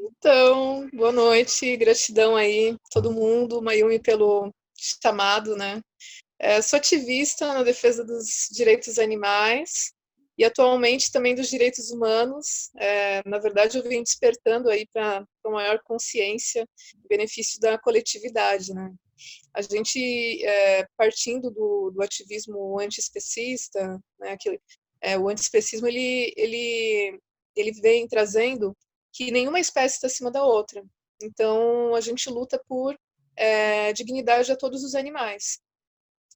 Então, boa noite, gratidão aí, todo mundo, Mayumi pelo chamado, né? Sou ativista na defesa dos direitos animais e atualmente também dos direitos humanos. Na verdade, eu venho despertando aí para uma maior consciência e benefício da coletividade, né? A gente, partindo do ativismo antiespecista, né, o antiespecismo ele vem trazendo que nenhuma espécie está acima da outra. Então, a gente luta por dignidade a todos os animais.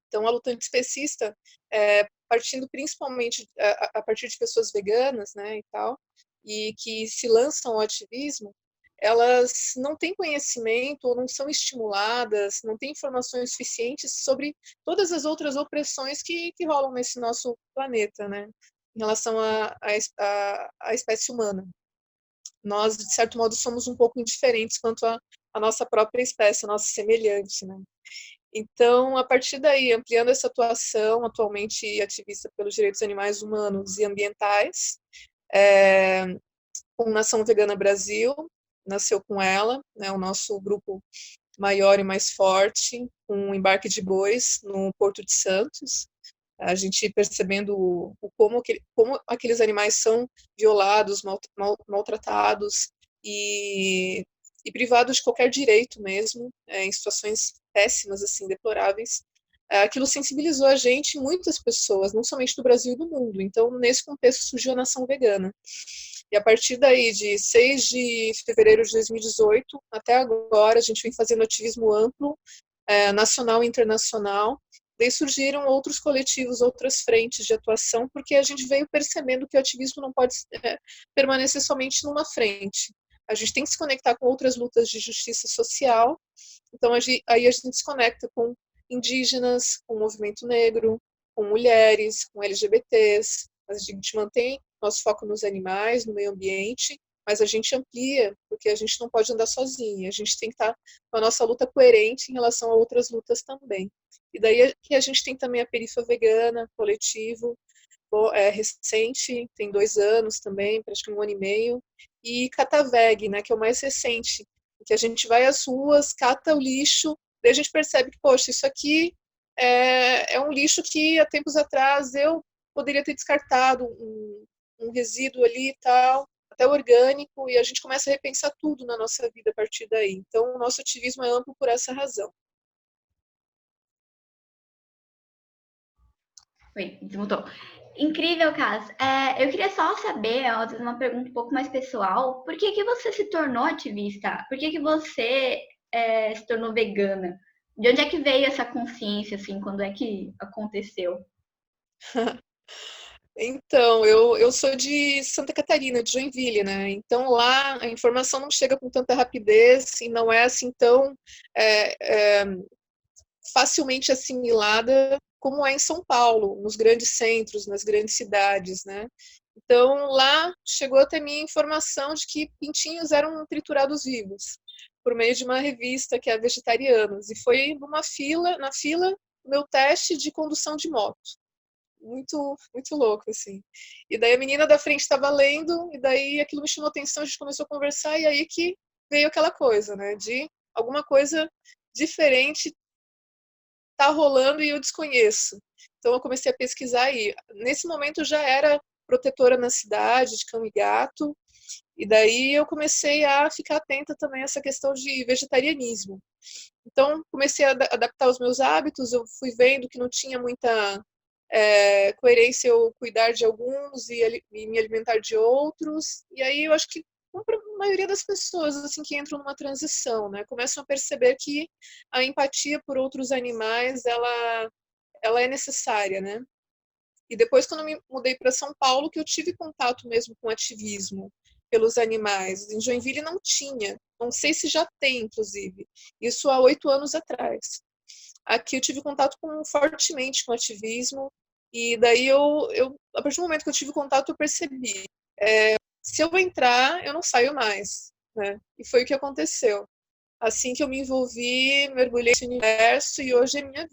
Então, a luta antiespecista, partindo principalmente a partir de pessoas veganas, né, e tal, e que se lançam ao ativismo, elas não têm conhecimento ou não são estimuladas, não têm informações suficientes sobre todas as outras opressões que rolam nesse nosso planeta, né, em relação à espécie humana. Nós, de certo modo, somos um pouco indiferentes quanto à nossa própria espécie, a nossa semelhante, né. Então, a partir daí, ampliando essa atuação, atualmente ativista pelos direitos animais humanos e ambientais, com Nação Vegana Brasil, nasceu com ela, né, o nosso grupo maior e mais forte, com um embarque de bois no Porto de Santos, a gente percebendo como aqueles animais são violados, maltratados e privados de qualquer direito mesmo, em situações péssimas, assim, deploráveis. Aquilo sensibilizou a gente, muitas pessoas, não somente do Brasil e do mundo. Então, nesse contexto, surgiu a Nação Vegana. E a partir daí, de 6 de fevereiro de 2018 até agora, a gente vem fazendo ativismo amplo, nacional e internacional. Daí surgiram outros coletivos, outras frentes de atuação, porque a gente veio percebendo que o ativismo não pode permanecer somente numa frente. A gente tem que se conectar com outras lutas de justiça social. Então, aí a gente se conecta com indígenas, com o movimento negro, com mulheres, com LGBTs. A gente mantém nosso foco nos animais, no meio ambiente, mas a gente amplia, porque a gente não pode andar sozinha. A gente tem que estar com a nossa luta coerente em relação a outras lutas também. E daí que a gente tem também a Perifa Vegana, coletivo, recente, tem 2 anos também, praticamente 1 ano e meio, e Cataveg, né, que é o mais recente, que a gente vai às ruas, cata o lixo, daí a gente percebe que, poxa, isso aqui é um lixo que há tempos atrás eu poderia ter descartado um resíduo ali e tal, até orgânico, e a gente começa a repensar tudo na nossa vida a partir daí. Então, o nosso ativismo é amplo por essa razão. Oi, desmutou. Incrível, Cass. Eu queria só saber, às vezes uma pergunta um pouco mais pessoal, por que que você se tornou ativista? Por que que você se tornou vegana? De onde é que veio essa consciência, assim, quando é que aconteceu? Então, eu sou de Santa Catarina, de Joinville, né? Então lá a informação não chega com tanta rapidez e não é assim tão é, é, facilmente assimilada como é em São Paulo, nos grandes centros, nas grandes cidades, né? Então lá chegou até mim a informação de que pintinhos eram triturados vivos por meio de uma revista que é Vegetarianos e foi na fila meu teste de condução de moto muito, muito louco, assim. E daí a menina da frente estava lendo, e daí aquilo me chamou atenção, a gente começou a conversar, e aí que veio aquela coisa, né, de alguma coisa diferente tá rolando e eu desconheço. Então eu comecei a pesquisar e nesse momento eu já era protetora na cidade de cão e gato, e daí eu comecei a ficar atenta também a essa questão de vegetarianismo. Então comecei a adaptar os meus hábitos, eu fui vendo que não tinha muita coerência eu cuidar de alguns e me alimentar de outros. E aí eu acho que a maioria das pessoas assim que entram numa transição, né, começam a perceber que a empatia por outros animais ela é necessária, né? E depois quando eu me mudei para São Paulo que eu tive contato mesmo com ativismo pelos animais. Em Joinville não tinha, não sei se já tem, inclusive. Isso há 8 anos atrás. Aqui eu tive contato fortemente com ativismo e daí a partir do momento que eu tive contato eu percebi, se eu entrar eu não saio mais, né? E foi o que aconteceu. Assim que eu me envolvi, mergulhei nesse universo e hoje é minha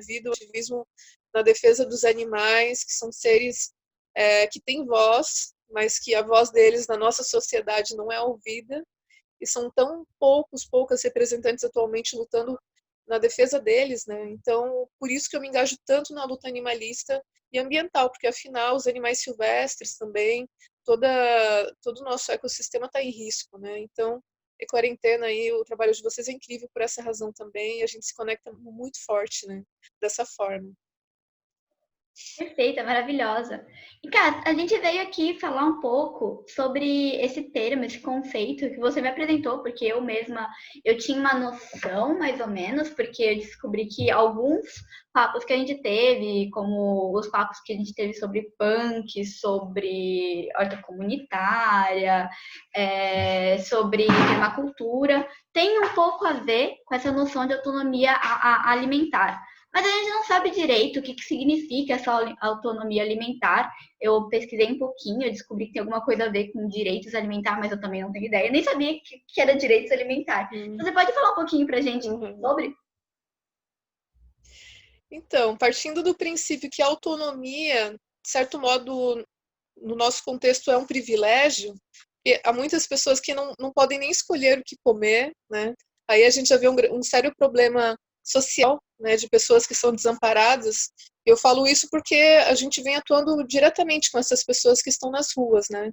vida, o ativismo na defesa dos animais, que são seres que têm voz, mas que a voz deles na nossa sociedade não é ouvida, e são tão poucas representantes atualmente lutando na defesa deles, né? Então, por isso que eu me engajo tanto na luta animalista e ambiental, porque afinal os animais silvestres também, todo o nosso ecossistema está em risco, né? Então, Equarentena aí, o trabalho de vocês é incrível por essa razão também, e a gente se conecta muito forte, né? Dessa forma. Perfeita, maravilhosa. E, cara, a gente veio aqui falar um pouco sobre esse termo, esse conceito que você me apresentou, porque eu mesma, eu tinha uma noção, mais ou menos, porque eu descobri que alguns papos que a gente teve, como os papos que a gente teve sobre punk, sobre horta comunitária, sobre permacultura, tem um pouco a ver com essa noção de autonomia alimentar. Mas a gente não sabe direito o que significa essa autonomia alimentar. Eu pesquisei um pouquinho, eu descobri que tem alguma coisa a ver com direitos alimentares, mas eu também não tenho ideia. Eu nem sabia que era direitos alimentares. Você pode falar um pouquinho pra gente sobre? Então, partindo do princípio que a autonomia, de certo modo, no nosso contexto é um privilégio, e há muitas pessoas que não podem nem escolher o que comer, né? Aí a gente já vê um sério problema social, né, de pessoas que são desamparadas. Eu falo isso porque a gente vem atuando diretamente com essas pessoas que estão nas ruas, né?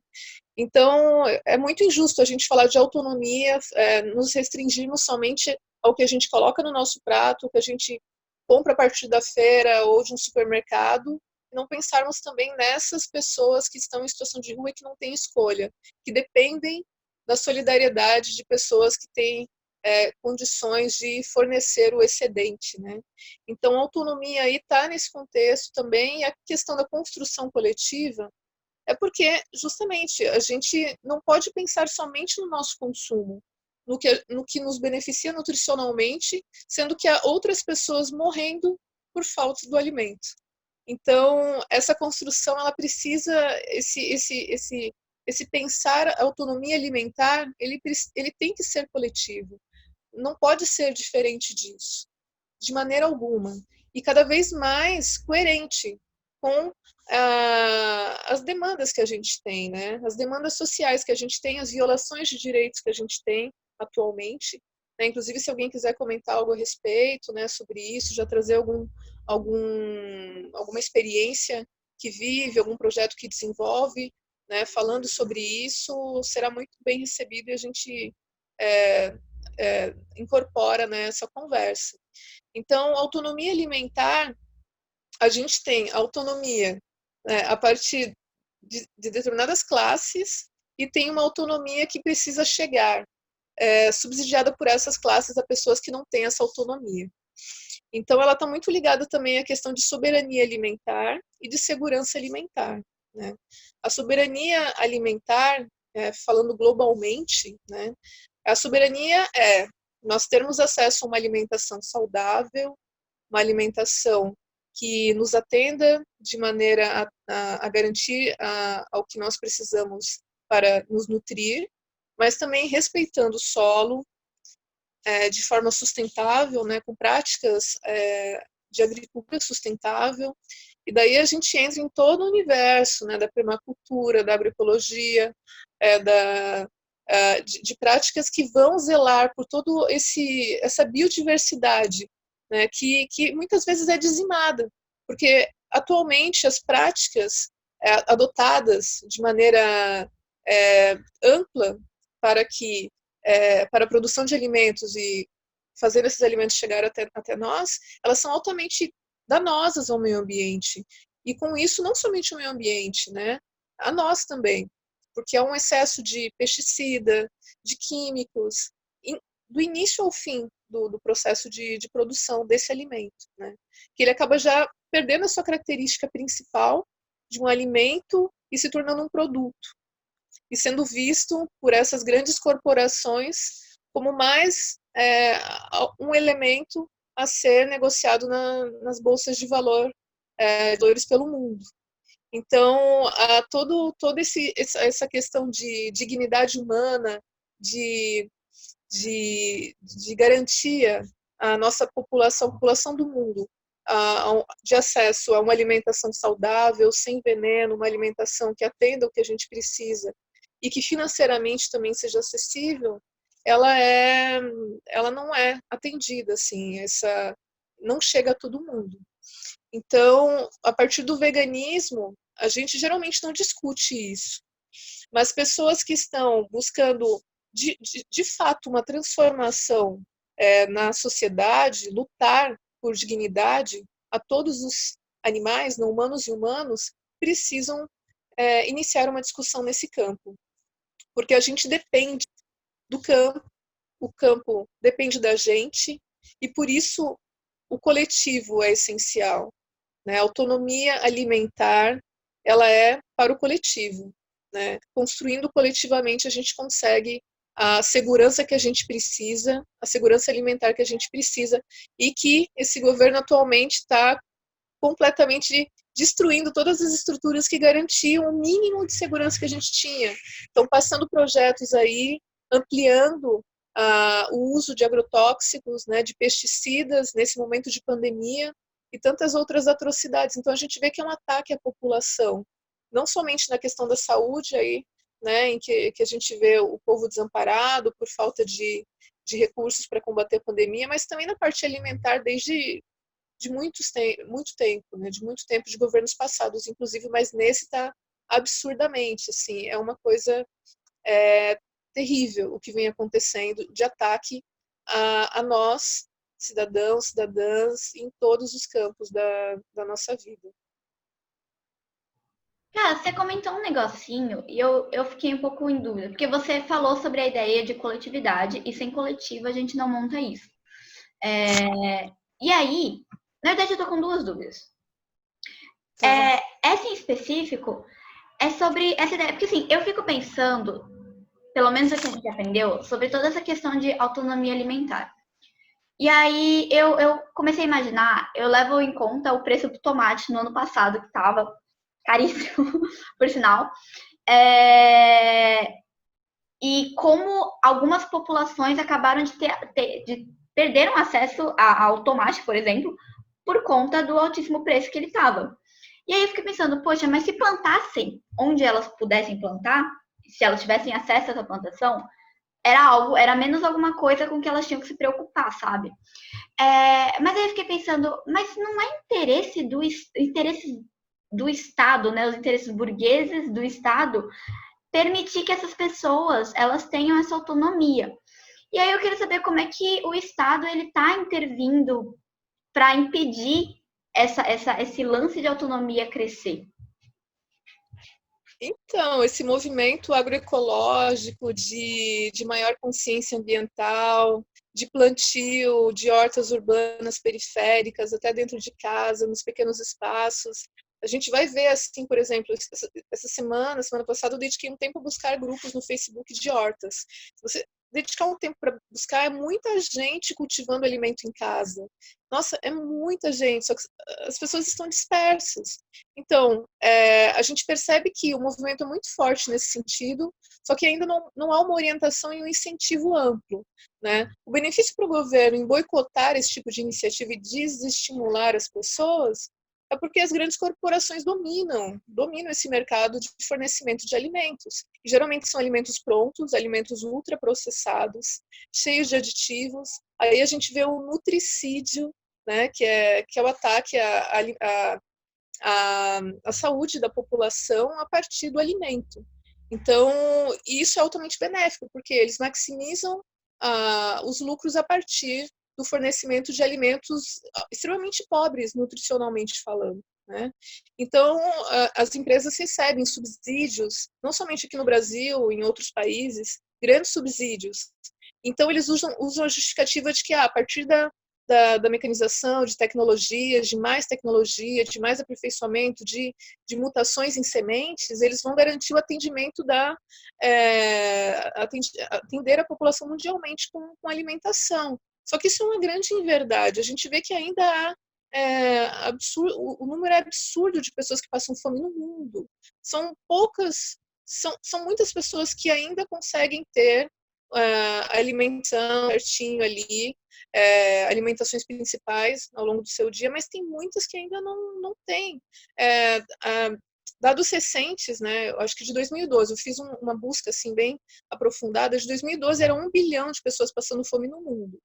Então, é muito injusto a gente falar de autonomia, nos restringirmos somente ao que a gente coloca no nosso prato, o que a gente compra a partir da feira ou de um supermercado, e não pensarmos também nessas pessoas que estão em situação de rua e que não têm escolha, que dependem da solidariedade de pessoas que têm condições de fornecer o excedente, né? Então, a autonomia aí está nesse contexto também, e a questão da construção coletiva é porque, justamente, a gente não pode pensar somente no nosso consumo, no que nos beneficia nutricionalmente, sendo que há outras pessoas morrendo por falta do alimento. Então, essa construção, ela precisa, esse pensar a autonomia alimentar, ele tem que ser coletivo. Não pode ser diferente disso, de maneira alguma. E cada vez mais coerente com as demandas que a gente tem, né? As demandas sociais que a gente tem, as violações de direitos que a gente tem atualmente. Né? Inclusive, se alguém quiser comentar algo a respeito, né, sobre isso, já trazer alguma experiência que vive, algum projeto que desenvolve, né, falando sobre isso, será muito bem recebido e a gente incorpora, né, essa conversa. Então, autonomia alimentar, a gente tem autonomia, né, a partir de determinadas classes e tem uma autonomia que precisa chegar, subsidiada por essas classes a pessoas que não têm essa autonomia. Então, ela está muito ligada também à questão de soberania alimentar e de segurança alimentar. Né? A soberania alimentar, falando globalmente, né, a soberania é nós termos acesso a uma alimentação saudável, uma alimentação que nos atenda de maneira a garantir ao que nós precisamos para nos nutrir, mas também respeitando o solo, de forma sustentável, né, com práticas de agricultura sustentável. E daí a gente entra em todo o universo, né, da permacultura, da agroecologia, de práticas que vão zelar por todo essa biodiversidade, né, que muitas vezes é dizimada, porque atualmente as práticas adotadas de maneira ampla para que para a produção de alimentos e fazer esses alimentos chegar até nós, elas são altamente danosas ao meio ambiente. E com isso, não somente ao meio ambiente, né? A nós também. Porque há um excesso de pesticida, de químicos, do início ao fim do processo de produção desse alimento. Né? Que ele acaba já perdendo a sua característica principal de um alimento e se tornando um produto e sendo visto por essas grandes corporações como mais um elemento a ser negociado nas bolsas de valores pelo mundo. Então, toda essa questão de dignidade humana, de garantia à nossa população do mundo, de acesso a uma alimentação saudável, sem veneno, uma alimentação que atenda o que a gente precisa e que financeiramente também seja acessível, ela não é atendida, assim, não chega a todo mundo. Então, a partir do veganismo, a gente geralmente não discute isso, mas pessoas que estão buscando, de fato, uma transformação na sociedade, lutar por dignidade a todos os animais, não humanos e humanos, precisam iniciar uma discussão nesse campo, porque a gente depende do campo, o campo depende da gente, e por isso o coletivo é essencial, né? A autonomia alimentar, ela é para o coletivo, né? Construindo coletivamente a gente consegue a segurança que a gente precisa, a segurança alimentar que a gente precisa, e que esse governo atualmente está completamente destruindo todas as estruturas que garantiam o mínimo de segurança que a gente tinha. Então, passando projetos aí, ampliando o uso de agrotóxicos, né, de pesticidas nesse momento de pandemia e tantas outras atrocidades. Então, a gente vê que é um ataque à população, não somente na questão da saúde, aí, né, em que a gente vê o povo desamparado por falta de recursos para combater a pandemia, mas também na parte alimentar, desde muito tempo, né, de muito tempo de governos passados, inclusive, mas nesse está absurdamente, assim, é uma coisa terrível o que vem acontecendo de ataque a nós, cidadãos, cidadãs, em todos os campos da nossa vida. Cara, você comentou um negocinho e eu fiquei um pouco em dúvida, porque você falou sobre a ideia de coletividade e sem coletivo a gente não monta isso. E aí, na verdade, eu tô com duas dúvidas. Tá. Essa em específico é sobre essa ideia, porque assim, eu fico pensando, pelo menos o que a gente aprendeu, sobre toda essa questão de autonomia alimentar. E aí eu comecei a imaginar, eu levo em conta o preço do tomate no ano passado, que estava caríssimo, por sinal. E como algumas populações acabaram de perderam acesso ao tomate, por exemplo, por conta do altíssimo preço que ele estava. E aí eu fiquei pensando, poxa, mas se plantassem onde elas pudessem plantar, se elas tivessem acesso a essa plantação, era menos alguma coisa com que elas tinham que se preocupar, sabe? Mas aí eu fiquei pensando, mas não é interesse do Estado, né, os interesses burgueses do Estado, permitir que essas pessoas elas tenham essa autonomia. E aí eu queria saber como é que o Estado ele está intervindo para impedir esse lance de autonomia crescer. Então, esse movimento agroecológico de maior consciência ambiental, de plantio de hortas urbanas periféricas, até dentro de casa, nos pequenos espaços. A gente vai ver, assim, por exemplo, essa semana passada, eu dediquei um tempo a buscar grupos no Facebook de hortas. Você dedicar um tempo para buscar, é muita gente cultivando alimento em casa. Nossa, é muita gente, só que as pessoas estão dispersas. Então, a gente percebe que o movimento é muito forte nesse sentido, só que ainda não há uma orientação e um incentivo amplo, né? O benefício para o governo em boicotar esse tipo de iniciativa e desestimular as pessoas é porque as grandes corporações dominam esse mercado de fornecimento de alimentos. E, geralmente são alimentos prontos, alimentos ultraprocessados, cheios de aditivos. Aí a gente vê o nutricídio, né, que é o ataque à saúde da população a partir do alimento. Então, isso é altamente benéfico, porque eles maximizam os lucros a partir do fornecimento de alimentos extremamente pobres, nutricionalmente falando, né? Então, as empresas recebem subsídios, não somente aqui no Brasil, em outros países, grandes subsídios. Então, eles usam a justificativa de que, a partir da mecanização, de tecnologias, de mais tecnologia, de mais aperfeiçoamento, de mutações em sementes, eles vão garantir o atendimento atender a população mundialmente com alimentação. Só que isso é uma grande inverdade. A gente vê que ainda há o número é absurdo de pessoas que passam fome no mundo. São muitas pessoas que ainda conseguem ter a alimentação certinho ali, alimentações principais ao longo do seu dia, mas tem muitas que ainda não têm. Dados recentes, né, eu acho que de 2012, eu fiz uma busca assim, bem aprofundada, de 2012 era 1 bilhão de pessoas passando fome no mundo.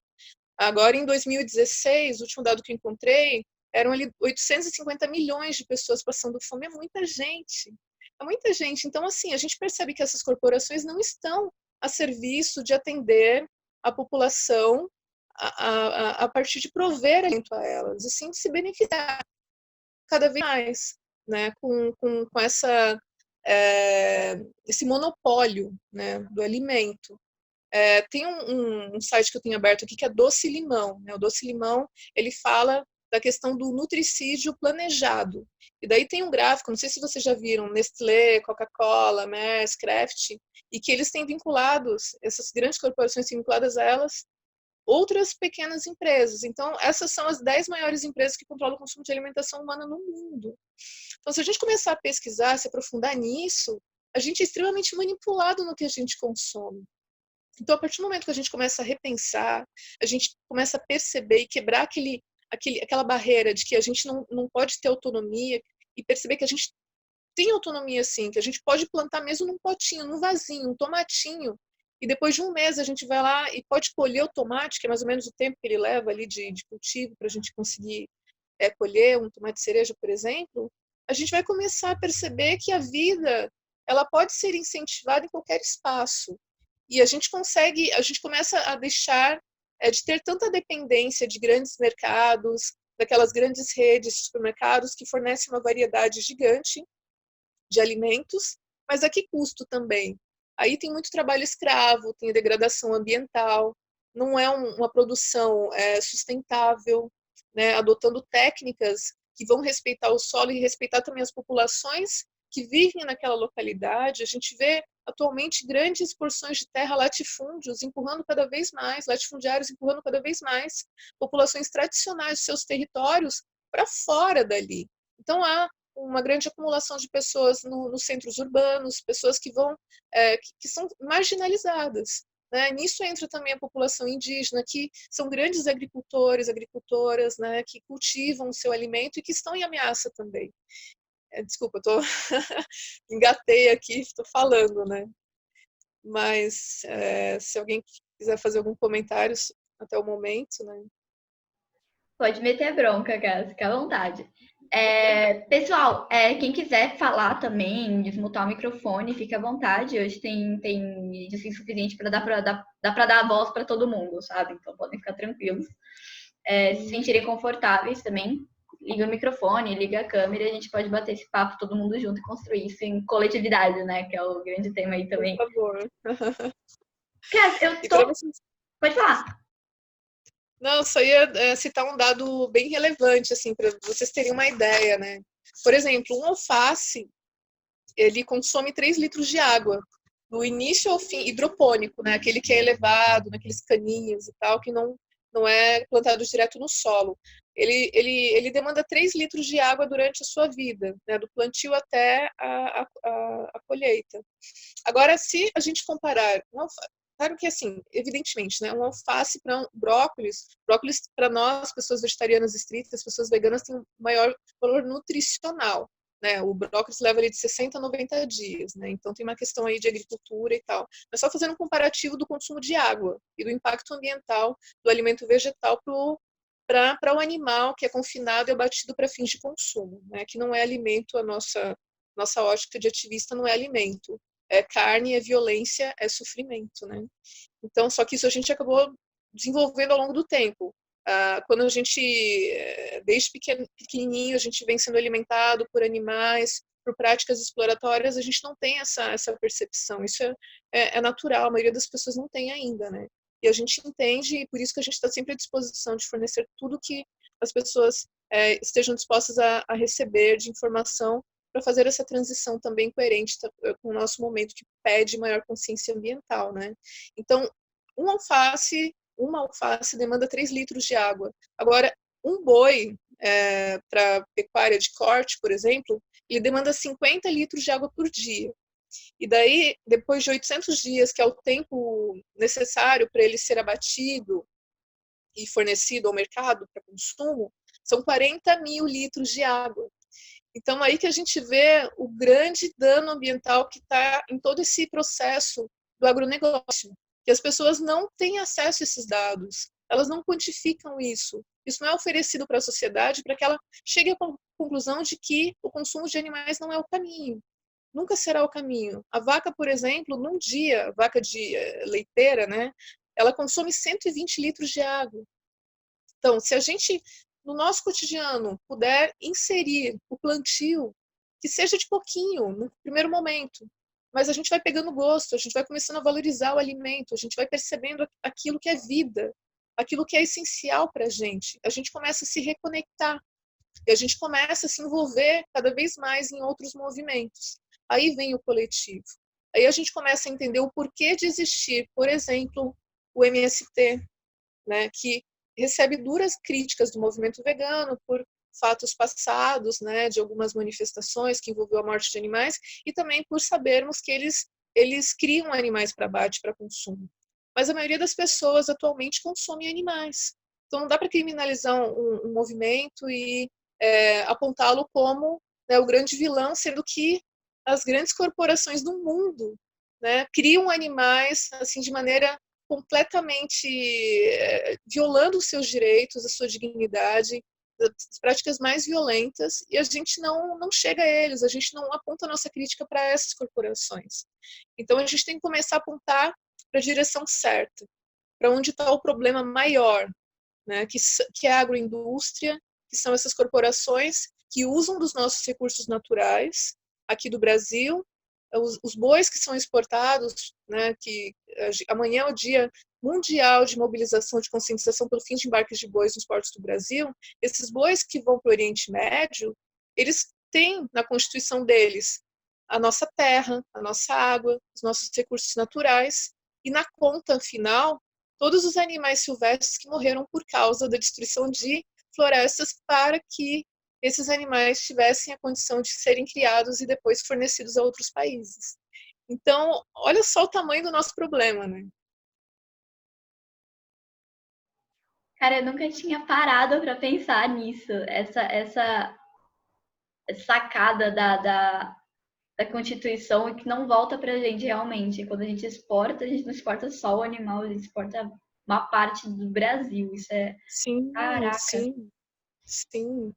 Agora, em 2016, o último dado que eu encontrei, eram ali 850 milhões de pessoas passando fome, é muita gente. É muita gente. Então, assim, a gente percebe que essas corporações não estão a serviço de atender a população a partir de prover alimento a elas, e sim de se beneficiar cada vez mais, né, com esse monopólio, né, do alimento. Tem um site que eu tenho aberto aqui que é Doce Limão, né? O Doce Limão, ele fala da questão do nutricídio planejado. E daí tem um gráfico, não sei se vocês já viram, Nestlé, Coca-Cola, Maersk, Kraft, e que eles têm vinculados, essas grandes corporações têm vinculadas a elas, outras pequenas empresas. Então, essas são as 10 maiores empresas que controlam o consumo de alimentação humana no mundo. Então, se a gente começar a pesquisar, se aprofundar nisso, a gente é extremamente manipulado no que a gente consome. Então, a partir do momento que a gente começa a repensar, a gente começa a perceber e quebrar aquela barreira de que a gente não pode ter autonomia e perceber que a gente tem autonomia sim, que a gente pode plantar mesmo num potinho, num vasinho, um tomatinho, e depois de um mês a gente vai lá e pode colher o tomate, que é mais ou menos o tempo que ele leva ali de cultivo para a gente conseguir colher um tomate cereja, por exemplo, a gente vai começar a perceber que a vida ela pode ser incentivada em qualquer espaço. E a gente começa a deixar de ter tanta dependência de grandes mercados, daquelas grandes redes de supermercados que fornecem uma variedade gigante de alimentos, mas a que custo também? Aí tem muito trabalho escravo, tem a degradação ambiental, não é uma produção sustentável, né, adotando técnicas que vão respeitar o solo e respeitar também as populações que vivem naquela localidade. A gente vê atualmente grandes porções de terra latifúndios empurrando cada vez mais, latifundiários empurrando cada vez mais populações tradicionais de seus territórios para fora dali. Então há uma grande acumulação de pessoas nos centros urbanos, pessoas que que são marginalizadas. Né? Nisso entra também a população indígena, que são grandes agricultores, agricultoras, né, que cultivam o seu alimento e que estão em ameaça também. Desculpa, eu tô engatei aqui, estou falando, né? Mas se alguém quiser fazer algum comentário até o momento, né? Pode meter a bronca, Gas, fica à vontade. Pessoal, quem quiser falar também, desmutar o microfone, fica à vontade. Hoje tem assim, suficiente para dar para dar a voz para todo mundo, sabe? Então podem ficar tranquilos. Se sentirem confortáveis também, liga o microfone, liga a câmera, e a gente pode bater esse papo todo mundo junto e construir isso em coletividade, né? Que é o grande tema aí também. Por favor. Gas, eu tô... Pode falar. Não, só ia citar um dado bem relevante, assim, para vocês terem uma ideia, né? Por exemplo, um alface, ele consome 3 litros de água, do início ao fim, hidropônico, né? Aquele que é elevado, naqueles caninhos e tal, que não é plantado direto no solo. Ele demanda 3 litros de água durante a sua vida, né? Do plantio até a colheita. Agora, se a gente comparar claro que, assim, evidentemente, né, um alface para brócolis para nós, pessoas vegetarianas estritas, pessoas veganas, tem um maior valor nutricional, né? O brócolis leva ali de 60 a 90 dias, né? Então tem uma questão aí de agricultura e tal. Mas só fazendo um comparativo do consumo de água e do impacto ambiental do alimento vegetal para o animal que é confinado e abatido para fins de consumo, né? Que não é alimento, a nossa ótica de ativista não é alimento. É carne, é violência, é sofrimento, né? Então, só que isso a gente acabou desenvolvendo ao longo do tempo. Quando a gente, desde pequenininho, a gente vem sendo alimentado por animais, por práticas exploratórias, a gente não tem essa percepção. Isso é natural, a maioria das pessoas não tem ainda, né? E a gente entende, e por isso que a gente está sempre à disposição de fornecer tudo que as pessoas estejam dispostas a receber de informação para fazer essa transição também coerente com o nosso momento que pede maior consciência ambiental, né? Então, uma alface demanda 3 litros de água. Agora, um boi, para pecuária de corte, por exemplo, ele demanda 50 litros de água por dia. E daí, depois de 800 dias, que é o tempo necessário para ele ser abatido e fornecido ao mercado para consumo, são 40 mil litros de água. Então, aí que a gente vê o grande dano ambiental que está em todo esse processo do agronegócio, que as pessoas não têm acesso a esses dados, elas não quantificam isso. Isso não é oferecido para a sociedade para que ela chegue à conclusão de que o consumo de animais não é o caminho. Nunca será o caminho. A vaca, por exemplo, num dia, a vaca de leiteira, né, ela consome 120 litros de água. Então, se a gente, no nosso cotidiano, puder inserir o plantio, que seja de pouquinho, no primeiro momento, mas a gente vai pegando gosto, a gente vai começando a valorizar o alimento, a gente vai percebendo aquilo que é vida, aquilo que é essencial para a gente começa a se reconectar e a gente começa a se envolver cada vez mais em outros movimentos. Aí vem o coletivo. Aí a gente começa a entender o porquê de existir, por exemplo, o MST, né, que recebe duras críticas do movimento vegano por fatos passados, né, de algumas manifestações que envolveu a morte de animais, e também por sabermos que eles criam animais para abate, para consumo. Mas a maioria das pessoas atualmente consome animais. Então não dá para criminalizar um movimento e apontá-lo como, né, o grande vilão, sendo que as grandes corporações do mundo, né, criam animais assim de maneira completamente violando os seus direitos, a sua dignidade, as práticas mais violentas, e a gente não chega a eles, a gente não aponta a nossa crítica para essas corporações. Então a gente tem que começar a apontar para a direção certa, para onde está o problema maior, né, que é a agroindústria, que são essas corporações que usam dos nossos recursos naturais aqui do Brasil, os bois que são exportados, né, que amanhã é o Dia Mundial de Mobilização de Conscientização pelo Fim de Embarques de Bois nos portos do Brasil, esses bois que vão para o Oriente Médio, eles têm na constituição deles a nossa terra, a nossa água, os nossos recursos naturais, e na conta final, todos os animais silvestres que morreram por causa da destruição de florestas para que esses animais tivessem a condição de serem criados e depois fornecidos a outros países. Então, olha só o tamanho do nosso problema, né? Cara, eu nunca tinha parado para pensar nisso. Essa sacada da Constituição e que não volta pra gente realmente. Quando a gente exporta, a gente não exporta só o animal, a gente exporta uma parte do Brasil. Isso é. Sim, Caraca. sim, sim.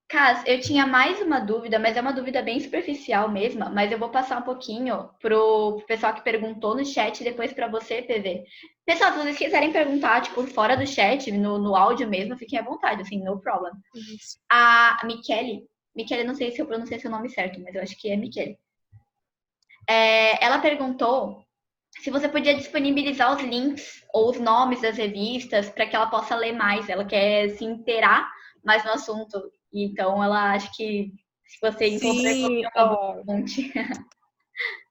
Cas, eu tinha mais uma dúvida, mas é uma dúvida bem superficial mesmo, mas eu vou passar um pouquinho pro pessoal que perguntou no chat e depois para você, PV. Pessoal, se vocês quiserem perguntar, tipo, fora do chat, no áudio mesmo, fiquem à vontade, assim, no problem. Isso. A Michele, não sei se eu pronunciei seu nome certo, mas eu acho que é Michele. Ela perguntou se você podia disponibilizar os links ou os nomes das revistas para que ela possa ler mais. Ela quer se inteirar mais no assunto. Então, ela acha que se você encontrar Sim, uma boa fonte.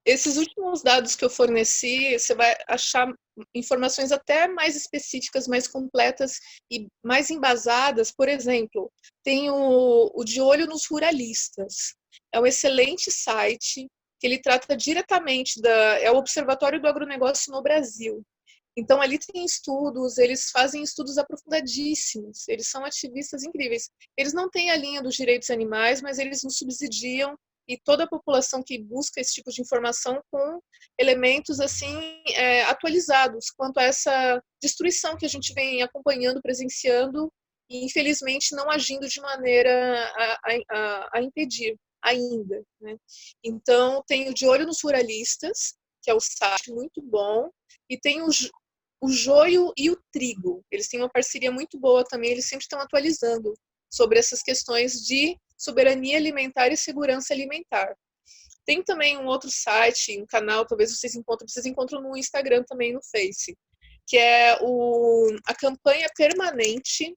esses últimos dados que eu forneci, você vai achar informações até mais específicas, mais completas e mais embasadas. Por exemplo, tem o De Olho nos Ruralistas. É um excelente site que ele trata diretamente é o Observatório do Agronegócio no Brasil. Então, ali tem estudos, eles fazem estudos aprofundadíssimos, eles são ativistas incríveis. Eles não têm a linha dos direitos animais, mas eles nos subsidiam e toda a população que busca esse tipo de informação com elementos assim atualizados quanto a essa destruição que a gente vem acompanhando, presenciando e infelizmente não agindo de maneira a impedir ainda, né? Então tem o De Olho nos Ruralistas, que é o site muito bom, e tem o joio e o trigo. Eles têm uma parceria muito boa também, eles sempre estão atualizando sobre essas questões de soberania alimentar e segurança alimentar. Tem também um outro site, um canal, talvez vocês encontram no Instagram também, no Face, que é a campanha permanente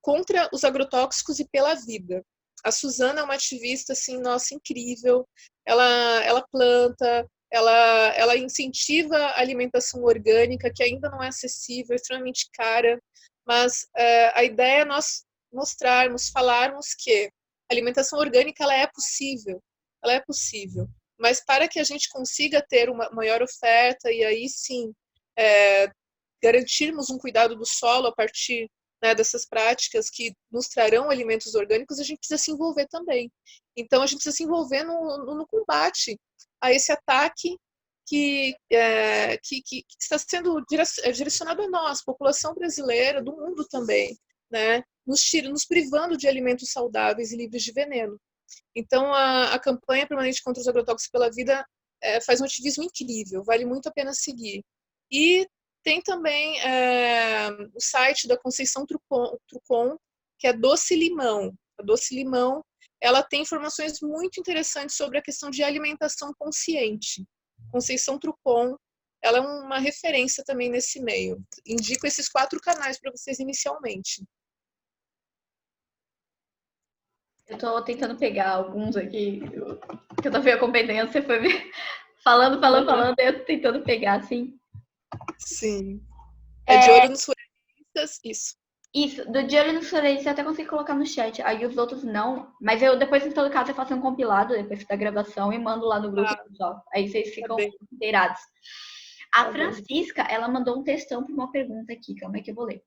contra os agrotóxicos e pela vida. A Suzana é uma ativista, assim, nossa, incrível. Ela planta, ela incentiva a alimentação orgânica, que ainda não é acessível, é extremamente cara, mas a ideia é nós mostrarmos, falarmos que a alimentação orgânica ela é possível. mas para que a gente consiga ter uma maior oferta e aí sim garantirmos um cuidado do solo a partir, né, dessas práticas que nos trarão alimentos orgânicos, a gente precisa se envolver também. Então, a gente precisa se envolver no combate a esse ataque que está sendo direcionado a nós, população brasileira, do mundo também, né, nos privando de alimentos saudáveis e livres de veneno. Então, a campanha permanente contra os agrotóxicos pela vida faz um ativismo incrível, vale muito a pena seguir. E tem também o site da Conceição Trucon, que é Doce Limão. A Doce Limão, ela tem informações muito interessantes sobre a questão de alimentação consciente. Conceição Trucon, ela é uma referência também nesse meio. Indico esses 4 canais para vocês inicialmente. Eu tô tentando pegar alguns aqui, que eu tô acompanhando, você foi falando, eu tô tentando pegar, assim. Sim. De olho nos florestas, isso. Isso, do De Olho nos Florestas eu até consigo colocar no chat, aí os outros não, mas eu depois, em todo caso, eu faço um compilado depois da gravação e mando lá no grupo, pessoal. Aí vocês ficam inteirados. A Francisca, ela mandou um textão para uma pergunta aqui, calma aí que eu vou ler.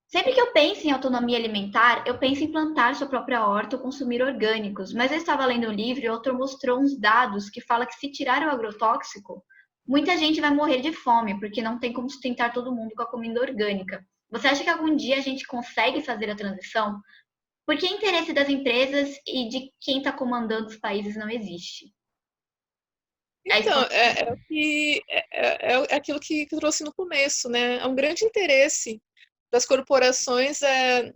Sempre que eu penso em autonomia alimentar, eu penso em plantar sua própria horta ou consumir orgânicos, mas eu estava lendo um livro e o autor mostrou uns dados que fala que se tirar o agrotóxico, muita gente vai morrer de fome, porque não tem como sustentar todo mundo com a comida orgânica. Você acha que algum dia a gente consegue fazer a transição? Por que o interesse das empresas e de quem está comandando os países não existe? Então, é aquilo que eu trouxe no começo, né? É um grande interesse das corporações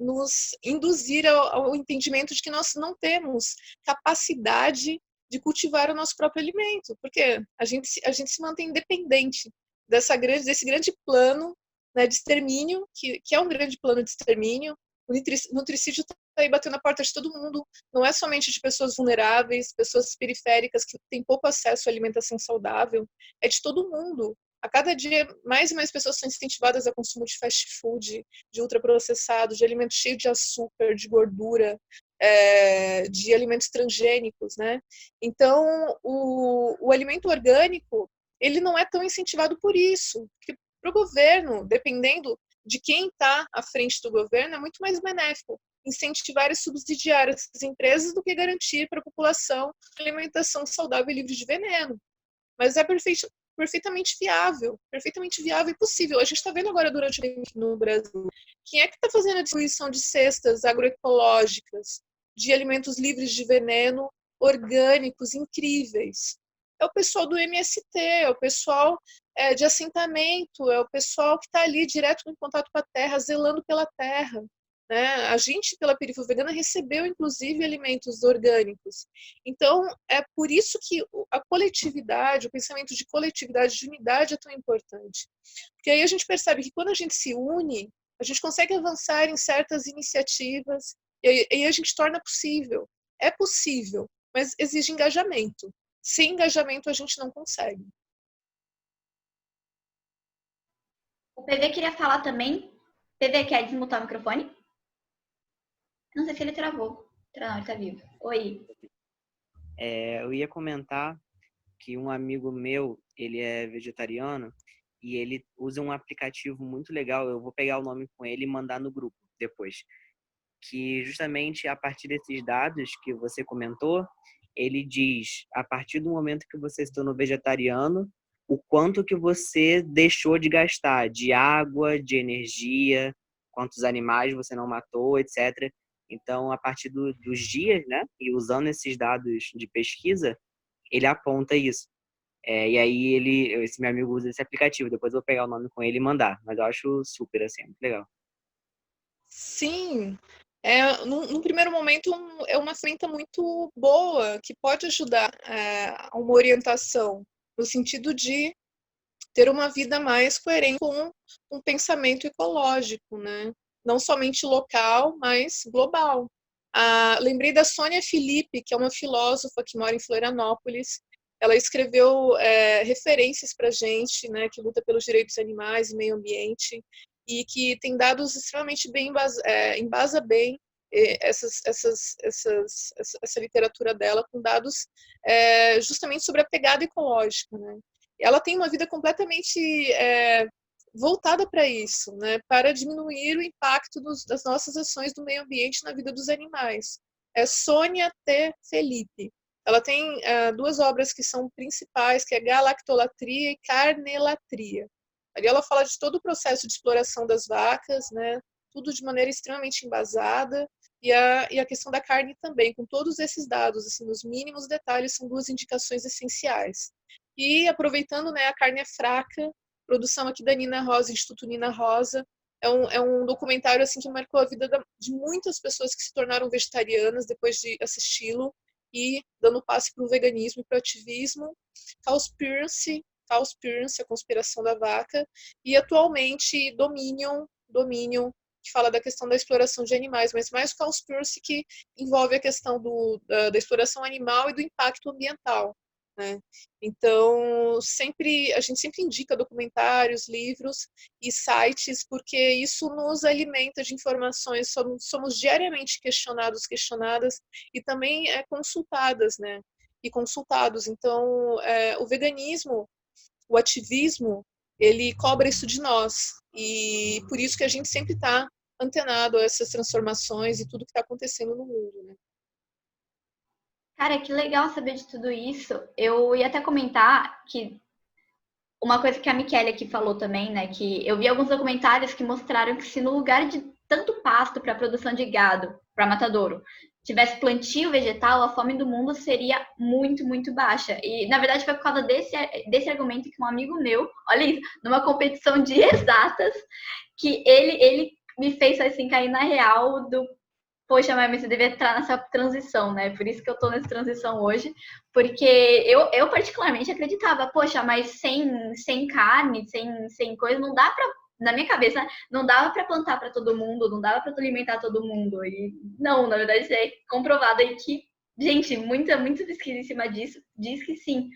nos induzir ao entendimento de que nós não temos capacidade de cultivar o nosso próprio alimento, porque a gente se mantém dependente desse grande plano, né, de extermínio, que é um grande plano de extermínio. O nutricídio está aí batendo na porta de todo mundo, não é somente de pessoas vulneráveis, pessoas periféricas que têm pouco acesso à alimentação saudável, é de todo mundo. A cada dia, mais e mais pessoas são incentivadas ao consumo de fast food, de ultraprocessados, de alimentos cheios de açúcar, de gordura, de alimentos transgênicos, né? Então, o alimento orgânico, ele não é tão incentivado por isso. Para o governo, dependendo de quem está à frente do governo, é muito mais benéfico incentivar e subsidiar essas empresas do que garantir para a população alimentação saudável e livre de veneno. Mas é perfeitamente viável e possível. A gente está vendo agora durante no Brasil, quem é que está fazendo a distribuição de cestas agroecológicas, de alimentos livres de veneno, orgânicos, incríveis? É o pessoal do MST, é o pessoal de assentamento, é o pessoal que está ali direto em contato com a terra, zelando pela terra. Né? A gente, pela periferia vegana, recebeu, inclusive, alimentos orgânicos. Então, é por isso que a coletividade, o pensamento de coletividade, de unidade é tão importante. Porque aí a gente percebe que quando a gente se une, a gente consegue avançar em certas iniciativas e aí a gente torna possível. É possível, mas exige engajamento. Sem engajamento, a gente não consegue. O PV queria falar também. PV, quer desmutar o microfone? Não sei se ele travou. Não, ele tá vivo. Oi. Eu ia comentar que um amigo meu, ele é vegetariano e ele usa um aplicativo muito legal. Eu vou pegar o nome com ele e mandar no grupo depois. Que justamente a partir desses dados que você comentou, ele diz, a partir do momento que você se tornou vegetariano, o quanto que você deixou de gastar de água, de energia, quantos animais você não matou, etc. Então, a partir dos dias, né, e usando esses dados de pesquisa, ele aponta isso. E aí esse meu amigo usa esse aplicativo, depois eu vou pegar o nome com ele e mandar, mas eu acho super, assim, muito legal. Sim, num primeiro momento é uma ferramenta muito boa, que pode ajudar a uma orientação, no sentido de ter uma vida mais coerente com um pensamento ecológico, né? Não somente local, mas global. Lembrei da Sônia Felipe, que é uma filósofa que mora em Florianópolis. Ela escreveu referências para a gente, né, que luta pelos direitos animais e meio ambiente, e que tem dados extremamente embasa bem essa literatura dela com dados justamente sobre a pegada ecológica, né? Ela tem uma vida completamente voltada para isso, né? Para diminuir o impacto das nossas ações do meio ambiente na vida dos animais. É Sônia T. Felipe. Ela tem duas obras que são principais, que é Galactolatria e Carnelatria. Ali ela fala de todo o processo de exploração das vacas, né? Tudo de maneira extremamente embasada, e a questão da carne também, com todos esses dados, assim, nos mínimos detalhes, são duas indicações essenciais. E aproveitando, né, a carne é fraca, produção aqui da Nina Rosa, Instituto Nina Rosa, é um documentário assim que marcou a vida de muitas pessoas que se tornaram vegetarianas depois de assisti-lo e dando passe para o veganismo e para o ativismo. Cowspiracy, a conspiração da vaca, e atualmente Dominion, que fala da questão da exploração de animais, mas mais o Cowspiracy, que envolve a questão da exploração animal e do impacto ambiental, né? Então, a gente sempre indica documentários, livros e sites, porque isso nos alimenta de informações, somos diariamente questionadas e também consultadas, né? E consultados. Então, o veganismo, o ativismo, ele cobra isso de nós, e por isso que a gente sempre está antenado a essas transformações e tudo que está acontecendo no mundo, né? Cara, que legal saber de tudo isso. Eu ia até comentar que uma coisa que a Michele aqui falou também, né? Que eu vi alguns documentários que mostraram que se no lugar de tanto pasto para produção de gado, para matadouro, tivesse plantio vegetal, a fome do mundo seria muito, muito baixa. E, na verdade, foi por causa desse argumento que um amigo meu, olha isso, numa competição de exatas, que ele me fez, assim, cair na real do poxa, mas você deve entrar nessa transição, né? Por isso que eu tô nessa transição hoje, porque eu particularmente acreditava, poxa, mas sem carne, sem coisa, não dá pra, na minha cabeça, não dava para plantar para todo mundo, não dava para alimentar todo mundo. E não, na verdade, é comprovado aí que, gente, muita pesquisa em cima disso diz que sim.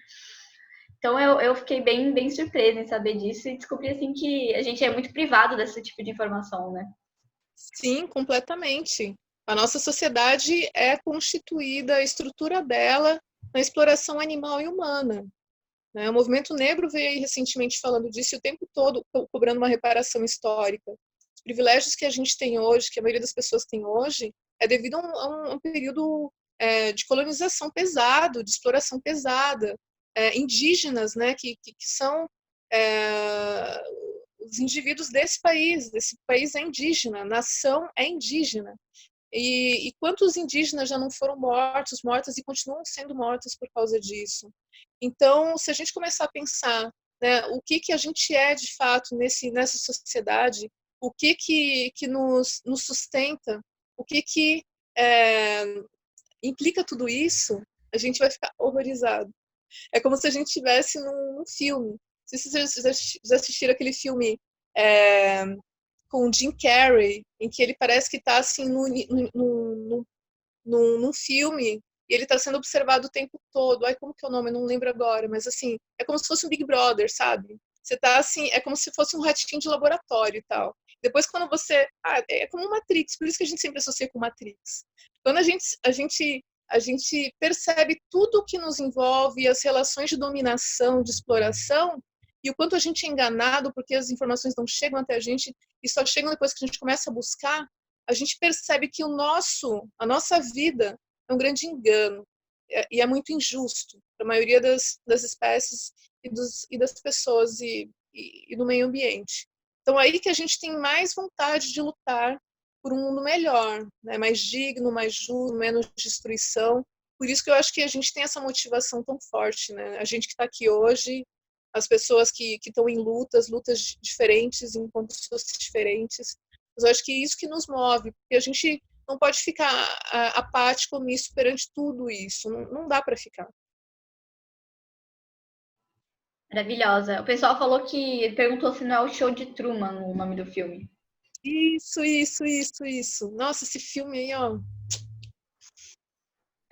Então eu fiquei bem surpresa em saber disso e descobri assim que a gente é muito privado desse tipo de informação, né? Sim, completamente. A nossa sociedade é constituída, a estrutura dela, na exploração animal e humana, né? O movimento negro veio aí recentemente falando disso o tempo todo, cobrando uma reparação histórica. Os privilégios que a gente tem hoje, que a maioria das pessoas tem hoje, é devido a um período de colonização pesado, de exploração pesada, indígenas, né, que são os indivíduos desse país é indígena, a nação é indígena. E quantos indígenas já não foram mortos e continuam sendo mortos por causa disso? Então, se a gente começar a pensar, né, o que a gente é de fato nessa sociedade, o que nos sustenta, o que implica tudo isso, a gente vai ficar horrorizado. É como se a gente estivesse num filme. Não sei se vocês já assistiram aquele filme com o Jim Carrey, em que ele parece que está assim, num filme e ele está sendo observado o tempo todo. Ai, como que é o nome? Eu não lembro agora, mas assim, é como se fosse um Big Brother, sabe? Você tá assim, é como se fosse um ratinho de laboratório e tal. Depois, quando você. É como Matrix, por isso que a gente sempre associa com Matrix. Quando a gente percebe tudo o que nos envolve, as relações de dominação, de exploração, e o quanto a gente é enganado porque as informações não chegam até a gente e só chegam depois que a gente começa a buscar, a gente percebe que a nossa vida é um grande engano e é muito injusto para a maioria das espécies e das pessoas e do meio ambiente. Então, aí que a gente tem mais vontade de lutar por um mundo melhor, né? Mais digno, mais justo, menos destruição. Por isso que eu acho que a gente tem essa motivação tão forte, né? A gente que está aqui hoje, as pessoas que estão em lutas diferentes, em condições diferentes. Mas eu acho que é isso que nos move, porque a gente não pode ficar apático, omisso perante tudo isso. Não dá para ficar. Maravilhosa. O pessoal falou que perguntou se não é o Show de Truman o nome do filme. Isso. Nossa, esse filme aí, ó.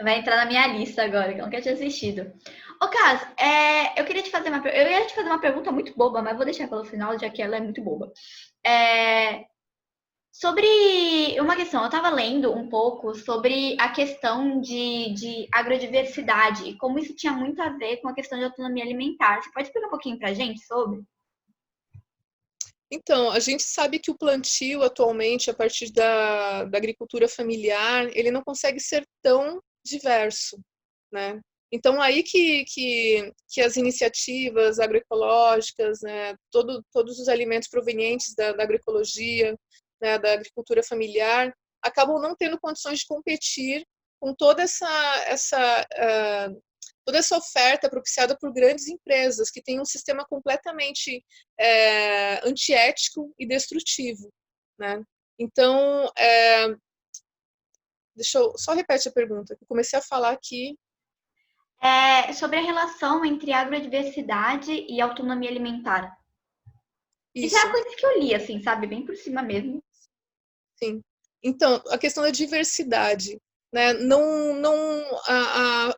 Vai entrar na minha lista agora, que eu nunca tinha assistido. Ô, Cas, eu queria te fazer eu ia te fazer uma pergunta muito boba, mas vou deixar pelo final, já que ela é muito boba. Sobre uma questão, eu estava lendo um pouco sobre a questão de agrodiversidade e como isso tinha muito a ver com a questão de autonomia alimentar. Você pode explicar um pouquinho para a gente sobre? Então, a gente sabe que o plantio atualmente, a partir da agricultura familiar, ele não consegue ser tão diverso, né? Então, aí que as iniciativas agroecológicas, né, todos os alimentos provenientes da agroecologia, né, da agricultura familiar, acabam não tendo condições de competir com toda essa oferta propiciada por grandes empresas que têm um sistema completamente antiético e destrutivo, né? Então, deixa eu só repetir a pergunta, que eu comecei a falar aqui. Sobre a relação entre agrodiversidade e autonomia alimentar. Isso é a Isso, coisa que eu li, assim, sabe? Bem por cima mesmo. sim. Então, a questão da diversidade, né?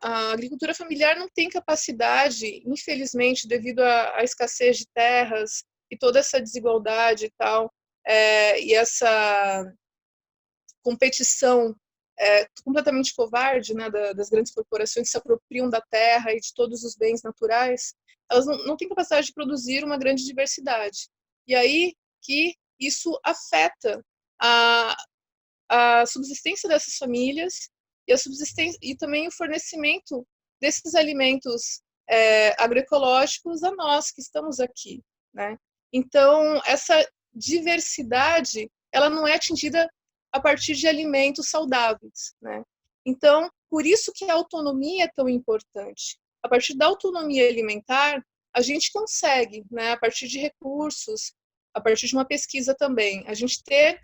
A agricultura familiar não tem capacidade, infelizmente, devido à escassez de terras e toda essa desigualdade e tal, e essa competição completamente covarde, né, das grandes corporações que se apropriam da terra e de todos os bens naturais, elas não têm capacidade de produzir uma grande diversidade. E aí que isso afeta a, a subsistência dessas famílias e a subsistência e também o fornecimento desses alimentos agroecológicos a nós que estamos aqui, né? Então essa diversidade ela não é atingida a partir de alimentos saudáveis, né? Então por isso que a autonomia é tão importante. A partir da autonomia alimentar a gente consegue, né? A partir de recursos, a partir de uma pesquisa também, a gente ter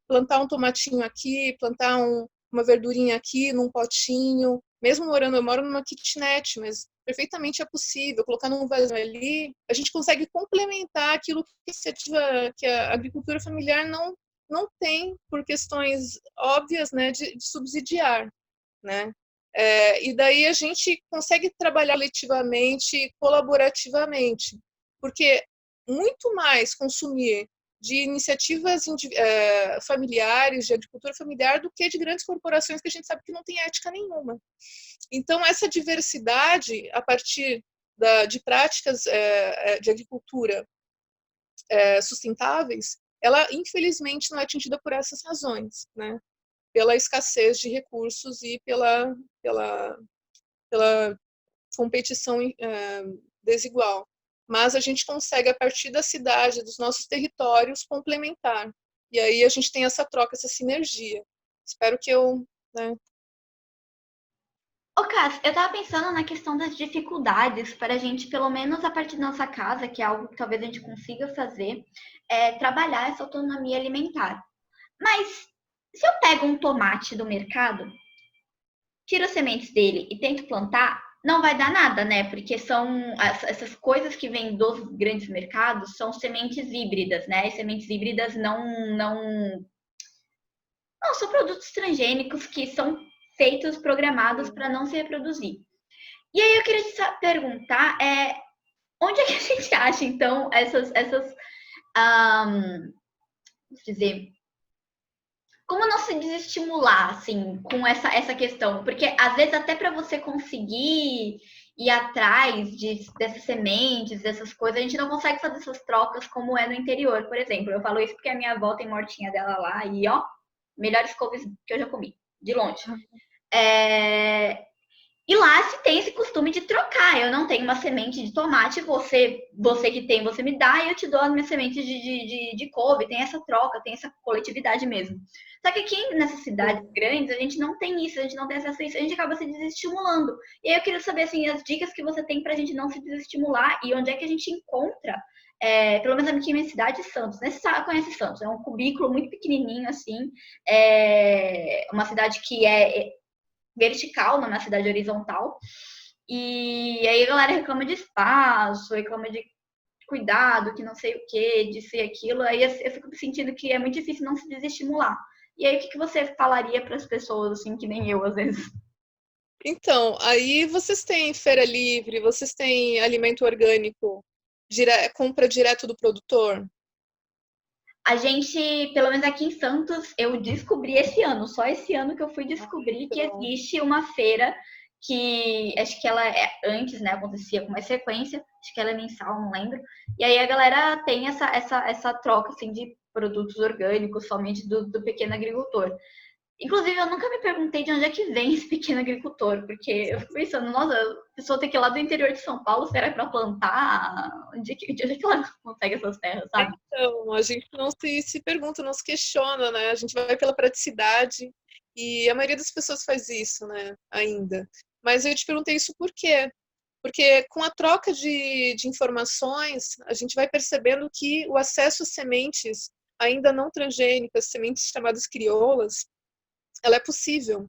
plantar um tomatinho aqui, plantar uma verdurinha aqui num potinho, mesmo eu moro numa kitnet, mas perfeitamente é possível, colocar num vasinho ali, a gente consegue complementar aquilo que a agricultura familiar não tem por questões óbvias, né, de subsidiar, né? E daí a gente consegue trabalhar coletivamente, colaborativamente, porque muito mais consumir de iniciativas familiares, de agricultura familiar, do que de grandes corporações que a gente sabe que não tem ética nenhuma. Então, essa diversidade, a partir de práticas de agricultura sustentáveis, ela, infelizmente, não é atingida por essas razões, né? Pela escassez de recursos e pela competição desigual. Mas a gente consegue, a partir da cidade, dos nossos territórios, complementar. E aí a gente tem essa troca, essa sinergia. Espero que eu... Né? Ô, Cass, eu tava pensando na questão das dificuldades para a gente, pelo menos a partir da nossa casa, que é algo que talvez a gente consiga fazer, trabalhar essa autonomia alimentar. Mas se eu pego um tomate do mercado, tiro as sementes dele e tento plantar, não vai dar nada, né? Porque são essas coisas que vêm dos grandes mercados são sementes híbridas, né? E sementes híbridas não são produtos transgênicos que são feitos, programados para não se reproduzir. E aí eu queria te perguntar, onde é que a gente acha, então, vou dizer, como não se desestimular, assim, com essa questão? Porque, às vezes, até para você conseguir ir atrás dessas sementes, dessas coisas, a gente não consegue fazer essas trocas como é no interior, por exemplo. Eu falo isso porque a minha avó tem mortinha dela lá e, ó, melhores couves que eu já comi, de longe. E lá se tem esse costume de trocar. Eu não tenho uma semente de tomate, você que tem, você me dá e eu te dou as minhas sementes de couve. Tem essa troca, tem essa coletividade mesmo. Só que aqui nessas cidades grandes, a gente não tem isso, a gente não tem acesso a isso, a gente acaba se desestimulando. E aí eu queria saber, assim, as dicas que você tem pra gente não se desestimular e onde é que a gente encontra, pelo menos aqui na minha cidade, Santos. Né? Você conhece Santos, é um cubículo muito pequenininho, assim, uma cidade que é vertical, não é uma cidade horizontal. E aí a galera reclama de espaço, reclama de cuidado, que não sei o que, de ser aquilo. Aí eu fico sentindo que é muito difícil não se desestimular. E aí o que você falaria para as pessoas, assim, que nem eu, às vezes? Então, aí vocês têm feira livre, vocês têm alimento orgânico, compra direto do produtor? A gente, pelo menos aqui em Santos, eu descobri esse ano, só esse ano que eu fui descobrir que existe uma feira que acho que ela é antes, né, acontecia com mais frequência, acho que ela é mensal, não lembro. E aí a galera tem essa troca assim de produtos orgânicos somente do pequeno agricultor. Inclusive, eu nunca me perguntei de onde é que vem esse pequeno agricultor, porque eu fico pensando, nossa, a pessoa tem que ir lá do interior de São Paulo, será para plantar? De onde é que ela consegue essas terras, sabe? Então, a gente não se pergunta, não se questiona, né? A gente vai pela praticidade e a maioria das pessoas faz isso, né? Ainda. Mas eu te perguntei isso por quê? Porque com a troca de informações, a gente vai percebendo que o acesso a sementes ainda não transgênicas, sementes chamadas crioulas, ela é possível.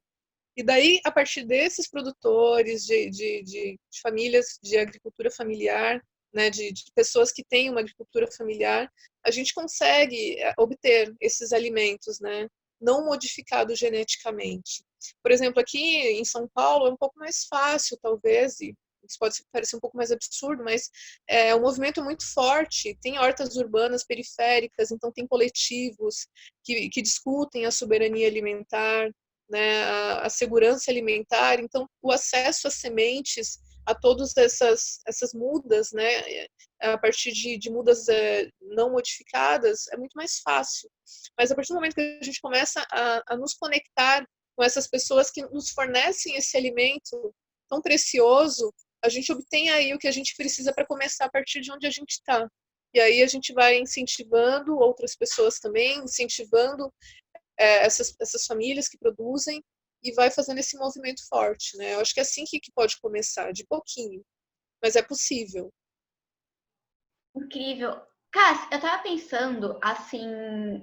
E daí, a partir desses produtores de famílias de agricultura familiar, né, de pessoas que têm uma agricultura familiar, a gente consegue obter esses alimentos, né, não modificados geneticamente. Por exemplo, aqui em São Paulo é um pouco mais fácil, talvez, e isso pode parecer um pouco mais absurdo, mas é um movimento muito forte. Tem hortas urbanas periféricas, então tem coletivos que discutem a soberania alimentar, né, a segurança alimentar. Então, o acesso a sementes, a todas essas mudas, né, a partir de mudas não modificadas, é muito mais fácil. Mas a partir do momento que a gente começa a nos conectar com essas pessoas que nos fornecem esse alimento tão precioso, a gente obtém aí o que a gente precisa para começar a partir de onde a gente está. E aí a gente vai incentivando outras pessoas também, incentivando essas famílias que produzem e vai fazendo esse movimento forte, né? Eu acho que é assim que pode começar, de pouquinho, mas é possível. Incrível. Cass, eu tava pensando, assim,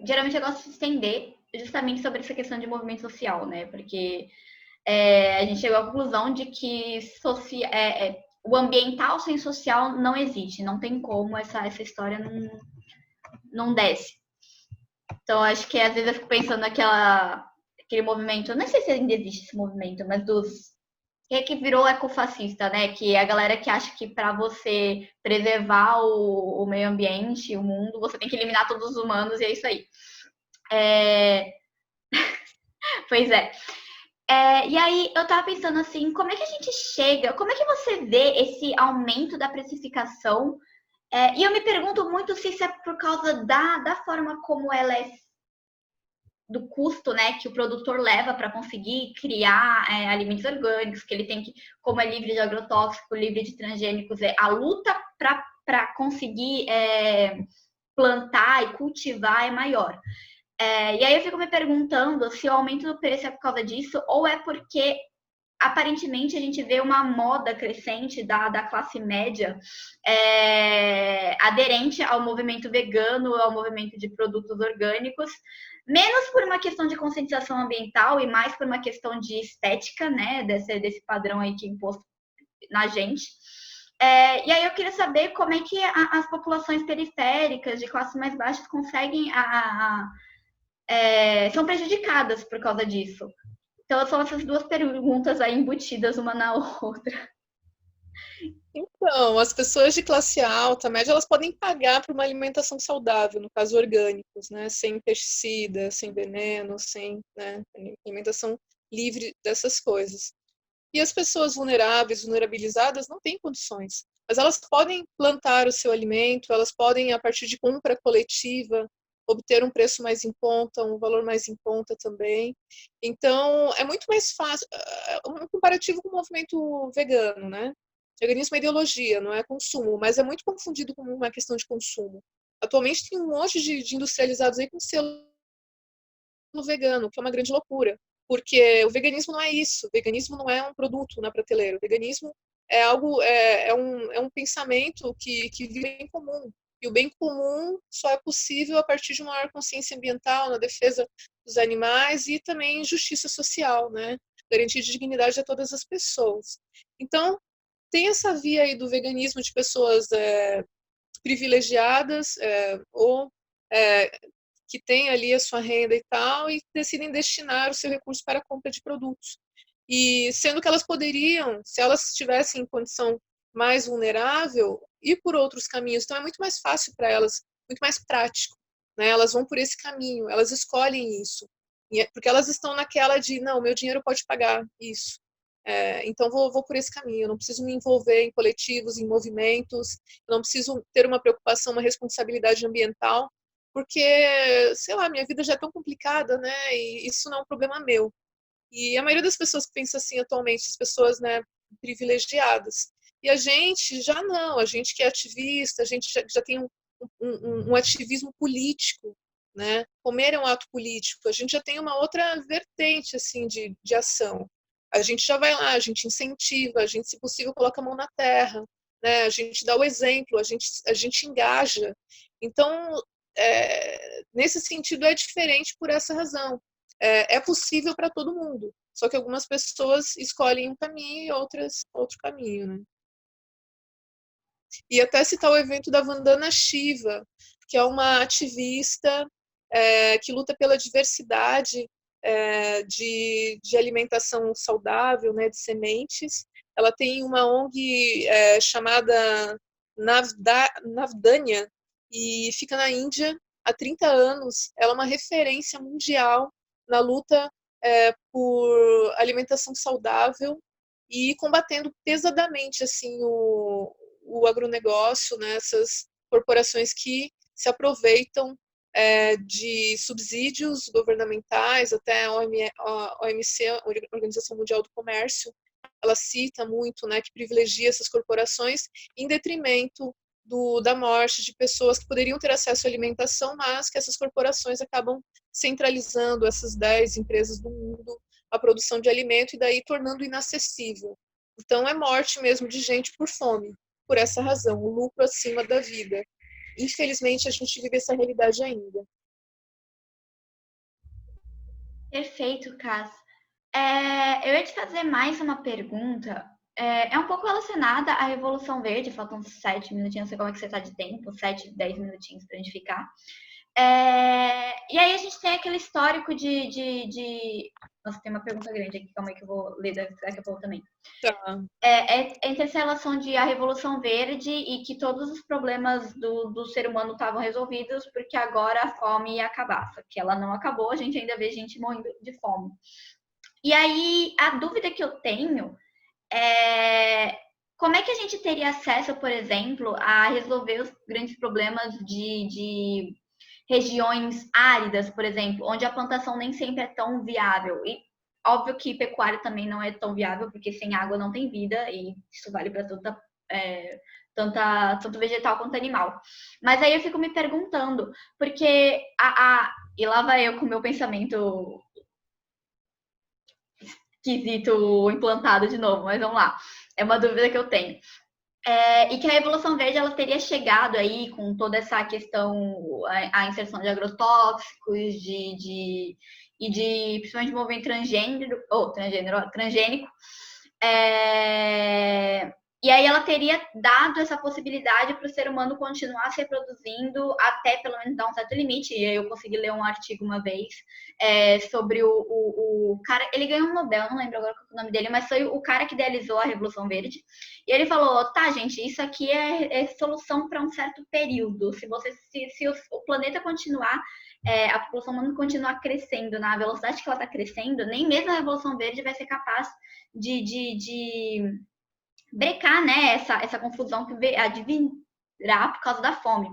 geralmente eu gosto de estender justamente sobre essa questão de movimento social, né? Porque a gente chegou à conclusão de que o ambiental sem social não existe, não tem como, essa história não desce. Então, acho que às vezes eu fico pensando aquele movimento, não sei se ainda existe esse movimento, mas que virou ecofascista, né? Que é a galera que acha que para você preservar o meio ambiente, o mundo, você tem que eliminar todos os humanos e é isso aí. Pois é. E aí eu tava pensando assim, como é que a gente chega, como é que você vê esse aumento da precificação? E eu me pergunto muito se isso é por causa da forma como ela é do custo, né, que o produtor leva para conseguir criar alimentos orgânicos, que ele tem que, como é livre de agrotóxico, livre de transgênicos, a luta para conseguir plantar e cultivar é maior. E aí eu fico me perguntando se o aumento do preço é por causa disso ou é porque aparentemente a gente vê uma moda crescente da classe média aderente ao movimento vegano, ao movimento de produtos orgânicos, menos por uma questão de conscientização ambiental e mais por uma questão de estética, né, desse padrão aí que é imposto na gente. E aí eu queria saber como é que as populações periféricas, de classes mais baixas, conseguem são prejudicadas por causa disso. Então, são essas duas perguntas aí embutidas uma na outra. Então, as pessoas de classe alta, média, elas podem pagar por uma alimentação saudável, no caso orgânicos, né, sem pesticida, sem veneno, sem, né, alimentação livre dessas coisas. E as pessoas vulneráveis, vulnerabilizadas, não têm condições. Mas elas podem plantar o seu alimento, elas podem, a partir de compra coletiva, obter um preço mais em conta, um valor mais em conta também. Então, é muito mais fácil, um comparativo com o movimento vegano, né? Veganismo é ideologia, não é consumo, mas é muito confundido com uma questão de consumo. Atualmente tem um monte de industrializados aí com selo vegano, que é uma grande loucura. Porque o veganismo não é isso. O veganismo não é um produto na prateleira. O veganismo é algo, é um pensamento que vive o bem comum. E o bem comum só é possível a partir de uma maior consciência ambiental, na defesa dos animais e também justiça social, né? Garantia de dignidade a todas as pessoas. Então, tem essa via aí do veganismo de pessoas privilegiadas ou que têm ali a sua renda e tal, e decidem destinar o seu recurso para a compra de produtos. E sendo que elas poderiam, se elas estivessem em condição mais vulnerável, ir por outros caminhos. Então é muito mais fácil para elas, muito mais prático. né? Elas vão por esse caminho, elas escolhem isso. Porque elas estão naquela de, não, meu dinheiro pode pagar isso. Então vou por esse caminho, eu não preciso me envolver em coletivos, em movimentos, eu não preciso ter uma preocupação, uma responsabilidade ambiental, porque, sei lá, minha vida já é tão complicada, né? E isso não é um problema meu. E a maioria das pessoas que pensa assim atualmente, as pessoas, né, privilegiadas. E a gente já não, a gente que é ativista, a gente já tem um ativismo político, né? Comer é um ato político, a gente já tem uma outra vertente, assim, de ação. A gente já vai lá, a gente incentiva, a gente, se possível, coloca a mão na terra, né? A gente dá o exemplo, a gente engaja. Então, nesse sentido, é diferente por essa razão. É possível para todo mundo, só que algumas pessoas escolhem um caminho e outras outro caminho, né? E até citar o evento da Vandana Shiva, que é uma ativista que luta pela diversidade de alimentação saudável, né, de sementes. Ela tem uma ONG chamada Navdanya e fica na Índia há 30 anos. Ela é uma referência mundial na luta por alimentação saudável e combatendo pesadamente assim o agronegócio, né, essas corporações que se aproveitam de subsídios governamentais, até a OMC, a Organização Mundial do Comércio, ela cita muito, né, que privilegia essas corporações em detrimento da morte de pessoas que poderiam ter acesso à alimentação, mas que essas corporações acabam centralizando essas 10 empresas do mundo a produção de alimento e daí tornando inacessível. Então é morte mesmo de gente por fome, por essa razão, o lucro acima da vida. Infelizmente, a gente vive essa realidade ainda. Perfeito, Cass. Eu ia te fazer mais uma pergunta. É um pouco relacionada à Revolução Verde. Faltam 7 minutinhos, não sei como é que você está de tempo, 7, 10 minutinhos para a gente ficar. E aí a gente tem aquele histórico Nossa, tem uma pergunta grande aqui, calma aí que eu vou ler daqui a pouco também. Tá. Entre essa relação de a Revolução Verde e que todos os problemas do ser humano estavam resolvidos porque agora a fome ia acabar. Só que ela não acabou, a gente ainda vê gente morrendo de fome. E aí, a dúvida que eu tenho é como é que a gente teria acesso, por exemplo, a resolver os grandes problemas de regiões áridas, por exemplo, onde a plantação nem sempre é tão viável. E óbvio que pecuária também não é tão viável, porque sem água não tem vida, e isso vale para tanto vegetal quanto animal. Mas aí eu fico me perguntando, porque e lá vai eu com o meu pensamento esquisito implantado de novo, mas vamos lá. É uma dúvida que eu tenho. E que a Revolução Verde ela teria chegado aí com toda essa questão, a inserção de agrotóxicos, principalmente de movimento transgênico. E aí ela teria dado essa possibilidade para o ser humano continuar se reproduzindo até pelo menos dar um certo limite. E aí eu consegui ler um artigo uma vez sobre o cara, ele ganhou um Nobel, não lembro agora qual é o nome dele, mas foi o cara que idealizou a Revolução Verde. E ele falou, tá, gente, isso aqui é solução para um certo período. Se o planeta continuar, a população humana continuar crescendo na velocidade que ela está crescendo, nem mesmo a Revolução Verde vai ser capaz de brecar, né, essa confusão que virá por causa da fome.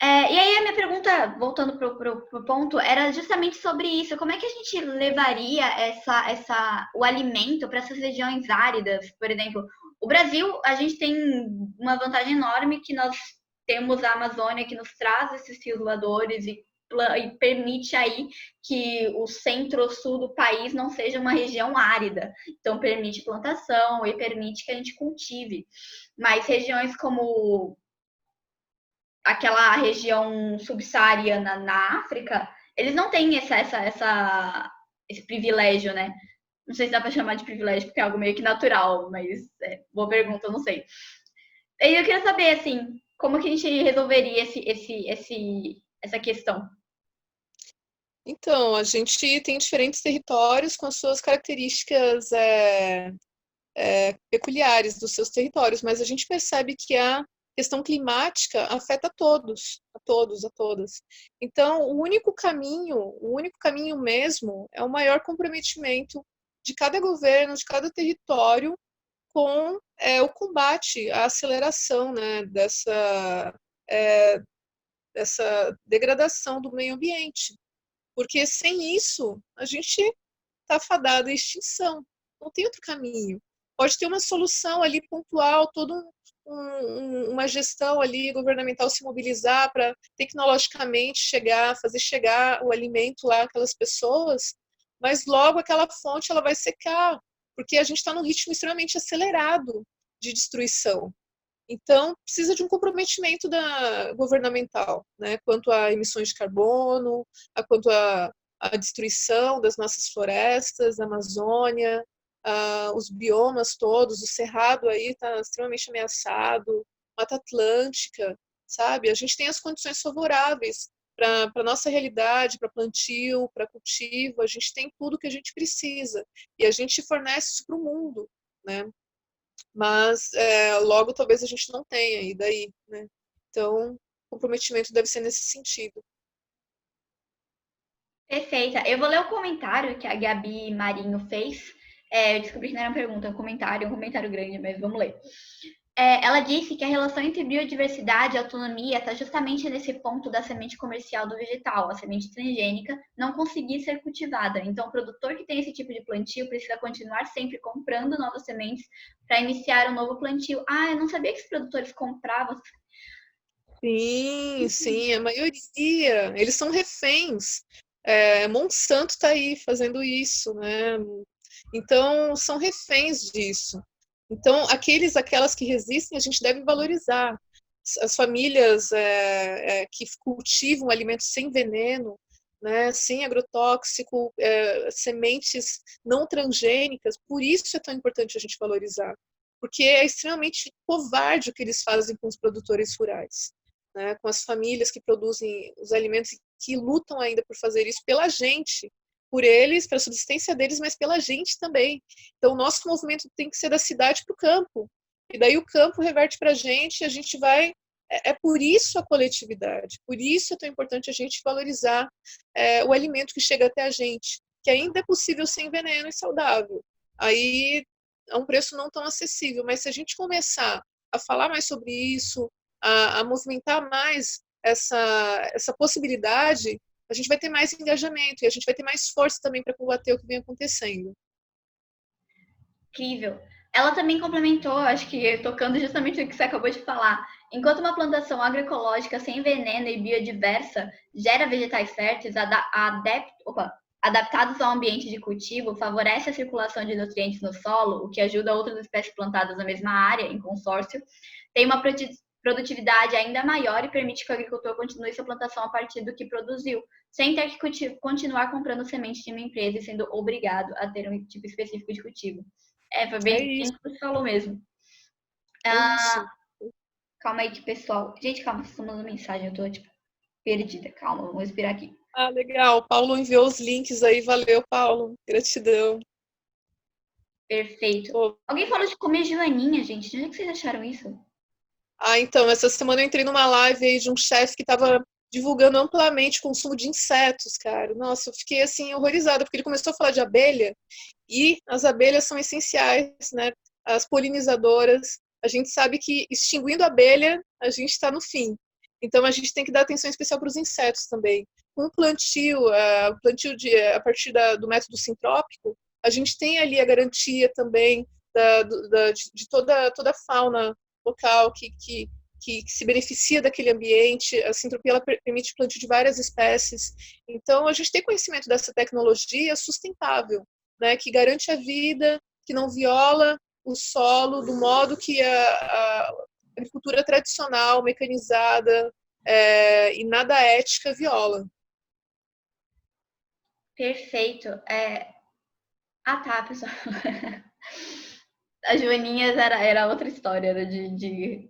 E aí a minha pergunta, voltando pro ponto, era justamente sobre isso. Como é que a gente levaria o alimento para essas regiões áridas? Por exemplo, o Brasil, a gente tem uma vantagem enorme que nós temos a Amazônia que nos traz esses rios voadores e permite aí que o centro-sul do país não seja uma região árida. Então, permite plantação e permite que a gente cultive. Mas regiões como aquela região subsaariana na África, eles não têm esse privilégio, né? Não sei se dá para chamar de privilégio, porque é algo meio que natural, mas boa pergunta, eu não sei. E eu queria saber, assim, como que a gente resolveria essa questão? Então, a gente tem diferentes territórios com as suas características peculiares dos seus territórios, mas a gente percebe que há questão climática afeta a todos, a todos, a todas. Então, o único caminho mesmo é o maior comprometimento de cada governo, de cada território com o combate, a aceleração, né, é, dessa degradação do meio ambiente. Porque sem isso, a gente está fadado à extinção. Não tem outro caminho. Pode ter uma solução ali pontual, toda uma gestão ali governamental se mobilizar para tecnologicamente fazer chegar o alimento lá àquelas pessoas, mas logo aquela fonte ela vai secar, porque a gente está num ritmo extremamente acelerado de destruição. Então, precisa de um comprometimento governamental, né, quanto a emissões de carbono, quanto a destruição das nossas florestas, da Amazônia, os biomas todos, o Cerrado aí está extremamente ameaçado, Mata Atlântica, sabe? A gente tem as condições favoráveis para a nossa realidade, para plantio, para cultivo, a gente tem tudo que a gente precisa e a gente fornece isso para o mundo, né? Mas logo talvez a gente não tenha, e daí, né? Então, o comprometimento deve ser nesse sentido. Perfeita. Eu vou ler o comentário que a Gabi Marinho fez. Eu descobri que não era uma pergunta, é um comentário grande, mas vamos ler. Ela disse que a relação entre biodiversidade e autonomia está justamente nesse ponto da semente comercial do vegetal, a semente transgênica, não conseguir ser cultivada. Então, o produtor que tem esse tipo de plantio precisa continuar sempre comprando novas sementes para iniciar um novo plantio. Ah, eu não sabia que os produtores compravam. Sim, a maioria. Eles são reféns. Monsanto está aí fazendo isso, né? Então, são reféns disso. Então, aquelas que resistem, a gente deve valorizar. As famílias que cultivam alimentos sem veneno, né, sem agrotóxico, sementes não transgênicas, por isso é tão importante a gente valorizar. Porque é extremamente covarde o que eles fazem com os produtores rurais, né, com as famílias que produzem os alimentos e que lutam ainda por fazer isso pela gente, por eles, para a subsistência deles, mas pela gente também. Então, o nosso movimento tem que ser da cidade para o campo. E daí o campo reverte para a gente vai. É por isso a coletividade, por isso é tão importante a gente valorizar o alimento que chega até a gente, que ainda é possível sem veneno e saudável. Aí é um preço não tão acessível, mas se a gente começar a falar mais sobre isso, a movimentar mais essa possibilidade, a gente vai ter mais engajamento e a gente vai ter mais força também para combater o que vem acontecendo. Incrível. Ela também complementou, acho que tocando justamente o que você acabou de falar. Enquanto uma plantação agroecológica sem veneno e biodiversa gera vegetais férteis adaptados ao ambiente de cultivo, favorece a circulação de nutrientes no solo, o que ajuda outras espécies plantadas na mesma área, em consórcio, tem uma produtividade ainda maior e permite que o agricultor continue sua plantação a partir do que produziu, sem ter que continuar comprando sementes de uma empresa e sendo obrigado a ter um tipo específico de cultivo. Foi bem o que você falou mesmo. Calma aí, pessoal. Gente, calma, vocês estão mandando mensagem, eu tô, perdida. Calma, vamos respirar aqui. Legal. Paulo enviou os links aí. Valeu, Paulo. Gratidão. Perfeito. Alguém falou de comer joaninha, gente. De onde é que vocês acharam isso? Então, essa semana eu entrei numa live aí de um chefe que estava divulgando amplamente o consumo de insetos, cara. Nossa, eu fiquei, assim, horrorizada, porque ele começou a falar de abelha, e as abelhas são essenciais, né? As polinizadoras. A gente sabe que extinguindo a abelha, a gente está no fim. Então, a gente tem que dar atenção especial para os insetos também. Com o plantio a partir do método sintrópico, a gente tem ali a garantia também de toda a fauna local que se beneficia daquele ambiente. A sintropia ela permite o plantio de várias espécies. Então, a gente tem conhecimento dessa tecnologia sustentável, né, que garante a vida, que não viola o solo do modo que a agricultura tradicional, mecanizada e nada ética viola. Perfeito. Tá, pessoal. As joaninhas era outra história, era de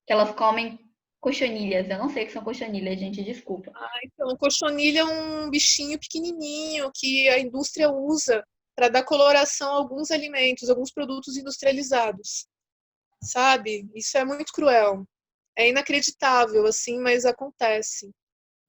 que elas comem cochonilhas. Eu não sei o que são cochonilhas, gente, desculpa. Então, cochonilha é um bichinho pequenininho que a indústria usa para dar coloração a alguns alimentos, alguns produtos industrializados. sabe? Isso é muito cruel. É inacreditável, assim, mas acontece.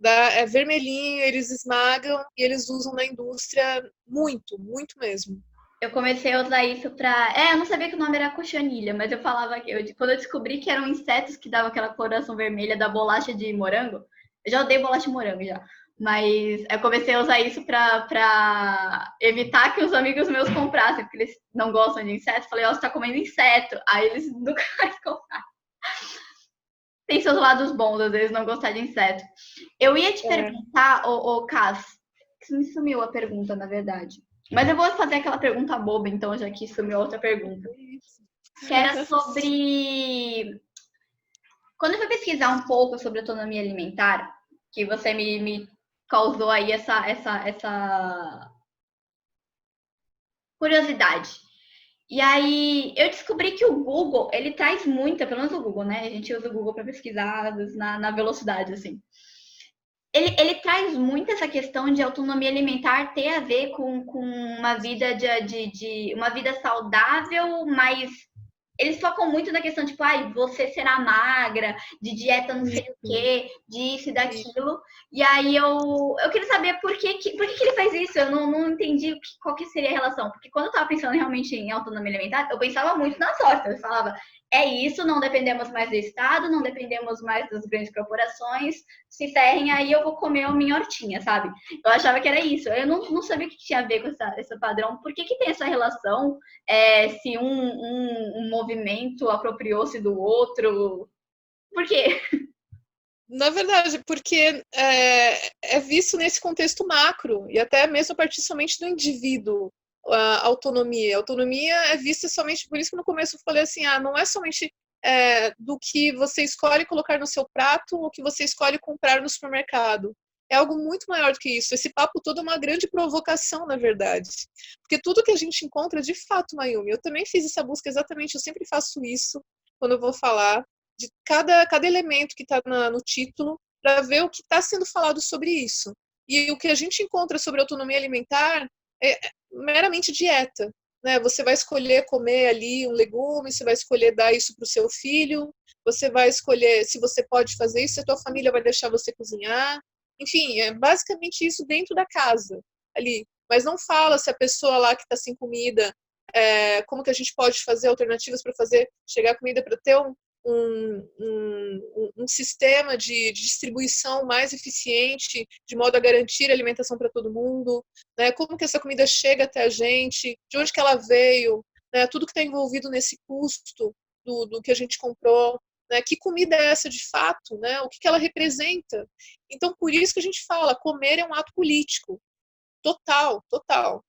É vermelhinho, eles esmagam e eles usam na indústria muito, muito mesmo. Eu comecei a usar isso pra. Eu não sabia que o nome era cochonilha, mas eu falava que quando eu descobri que eram insetos que davam aquela coloração vermelha da bolacha de morango, eu já odeio bolacha de morango já. Mas eu comecei a usar isso pra evitar que os amigos meus comprassem, porque eles não gostam de inseto. Falei, ó, você tá comendo inseto. Aí eles nunca mais compraram. Tem seus lados bons, às vezes, não gostar de inseto. Eu ia te perguntar, ô Cass, que me sumiu a pergunta, na verdade. Mas eu vou fazer aquela pergunta boba, então, já que sumiu outra pergunta. Que era sobre. Quando eu fui pesquisar um pouco sobre autonomia alimentar, que você me causou aí essa curiosidade. E aí eu descobri que o Google, ele traz muita, pelo menos o Google, né? A gente usa o Google para pesquisar na velocidade, assim. Ele traz muito essa questão de autonomia alimentar ter a ver com uma vida de uma vida saudável, mas eles focam muito na questão, tipo, você será magra, de dieta não sei o quê, disso e daquilo. E aí eu queria saber por que ele faz isso. Eu não entendi qual que seria a relação. Porque quando eu tava pensando realmente em autonomia alimentar, eu pensava muito na sorte. Eu falava, é isso, não dependemos mais do Estado, não dependemos mais das grandes corporações, se ferrem, aí eu vou comer a minha hortinha, sabe? Eu achava que era isso. Eu não sabia o que tinha a ver com esse padrão. Por que tem essa relação? Se um movimento apropriou-se do outro. Por quê? Na verdade, porque é visto nesse contexto macro, e até mesmo a partir somente do indivíduo, a autonomia. A autonomia é vista somente, por isso que no começo eu falei assim, não é somente do que você escolhe colocar no seu prato ou que você escolhe comprar no supermercado. É algo muito maior do que isso. Esse papo todo é uma grande provocação, na verdade. Porque tudo que a gente encontra, de fato, Mayumi, eu também fiz essa busca exatamente, eu sempre faço isso quando eu vou falar de cada elemento que está no título para ver o que está sendo falado sobre isso. E o que a gente encontra sobre autonomia alimentar é meramente dieta. Né? Você vai escolher comer ali um legume, você vai escolher dar isso para o seu filho, você vai escolher se você pode fazer isso, se a tua família vai deixar você cozinhar. Enfim, é basicamente isso dentro da casa, ali. Mas não fala se a pessoa lá que está sem comida, como que a gente pode fazer alternativas para fazer chegar a comida para ter um sistema de distribuição mais eficiente, de modo a garantir a alimentação para todo mundo, né? Como que essa comida chega até a gente, de onde que ela veio, né? Tudo que está envolvido nesse custo do que a gente comprou, né? Que comida é essa de fato, né? O que ela representa? Então, por isso que a gente fala, comer é um ato político, total, total.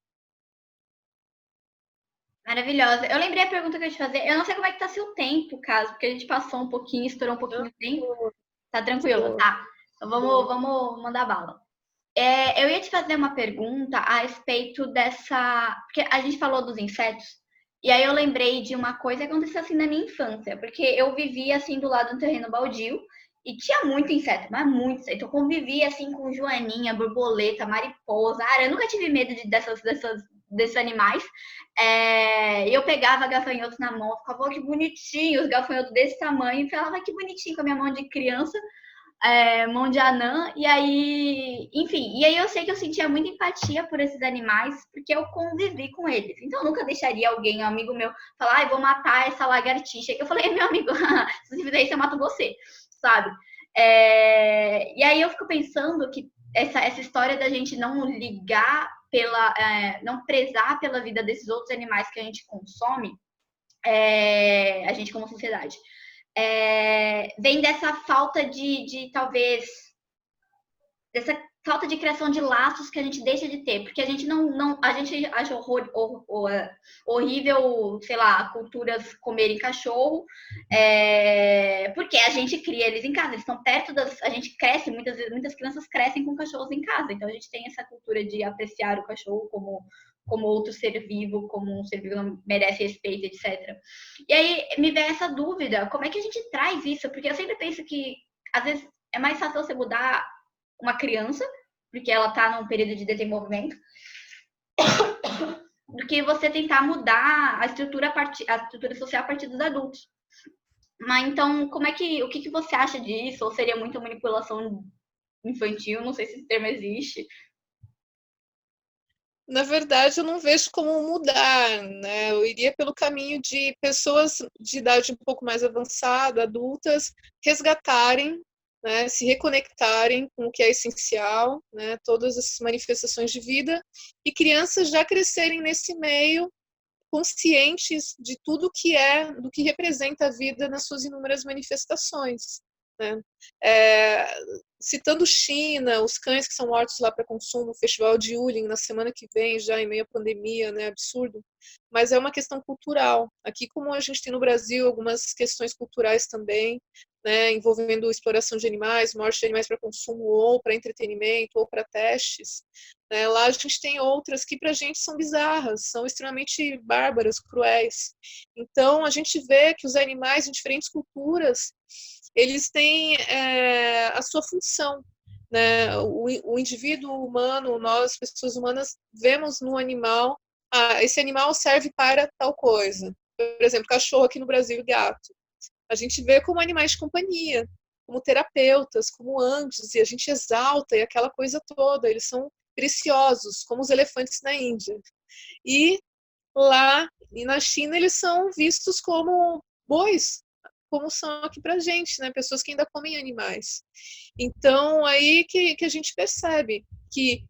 Maravilhosa. Eu lembrei a pergunta que eu ia te fazer. Eu não sei como é que tá seu tempo, caso, porque a gente passou um pouquinho, estourou um pouquinho o tempo. Tá tranquilo, tá? Então vamos mandar bala. Eu ia te fazer uma pergunta a respeito dessa. Porque a gente falou dos insetos, e aí eu lembrei de uma coisa que aconteceu assim na minha infância, porque eu vivia assim do lado do terreno baldio e tinha muito inseto, mas muito inseto. Eu convivia assim com joaninha, borboleta, mariposa. Eu nunca tive medo desses animais. E eu pegava gafanhotos na mão, ficava, oh, que bonitinho, os gafanhotos desse tamanho, e falava, que bonitinho com a minha mão de criança. Mão de anã, e aí, enfim, e aí eu sei que eu sentia muita empatia por esses animais, porque eu convivi com eles. Então eu nunca deixaria alguém, um amigo meu, falar, vou matar essa lagartixa. Eu falei, meu amigo, se você fizer isso, eu mato você, sabe? E aí eu fico pensando que essa história da gente não ligar não prezar pela vida desses outros animais que a gente consome, a gente como sociedade. Vem dessa falta de talvez dessa falta de criação de laços que a gente deixa de ter, porque a gente a gente acha horrível, sei lá, culturas comerem cachorro, porque a gente cria eles em casa, eles estão perto a gente cresce, muitas crianças crescem com cachorros em casa, então a gente tem essa cultura de apreciar o cachorro como outro ser vivo, como um ser vivo merece respeito, etc. E aí me vem essa dúvida, como é que a gente traz isso? Porque eu sempre penso que, às vezes, é mais fácil você mudar uma criança, porque ela está num período de desenvolvimento, do que você tentar mudar a estrutura social a partir dos adultos. Mas então, o que você acha disso? Ou seria muita manipulação infantil? Não sei se esse termo existe. Na verdade, eu não vejo como mudar, né? Eu iria pelo caminho de pessoas de idade um pouco mais avançada, adultas, resgatarem, né, se reconectarem com o que é essencial, né, todas as manifestações de vida, e crianças já crescerem nesse meio conscientes de tudo que é, do que representa a vida nas suas inúmeras manifestações. Né? É, citando China, os cães que são mortos lá para consumo, o festival de Yulin na semana que vem, já em meio à pandemia, né, absurdo, mas é uma questão cultural. Aqui, como a gente tem no Brasil algumas questões culturais também, né, envolvendo exploração de animais, morte de animais para consumo ou para entretenimento ou para testes, né, lá a gente tem outras que para a gente são bizarras, são extremamente bárbaras, cruéis. Então a gente vê que os animais em diferentes culturas eles têm a sua função. Né? O indivíduo humano, nós, pessoas humanas, vemos no animal, esse animal serve para tal coisa. Por exemplo, cachorro aqui no Brasil e gato. A gente vê como animais de companhia, como terapeutas, como anjos, e a gente exalta e aquela coisa toda. Eles são preciosos, como os elefantes na Índia. E lá e na China eles são vistos como bois, como são aqui pra gente, né? Pessoas que ainda comem animais. Então, aí que a gente percebe que,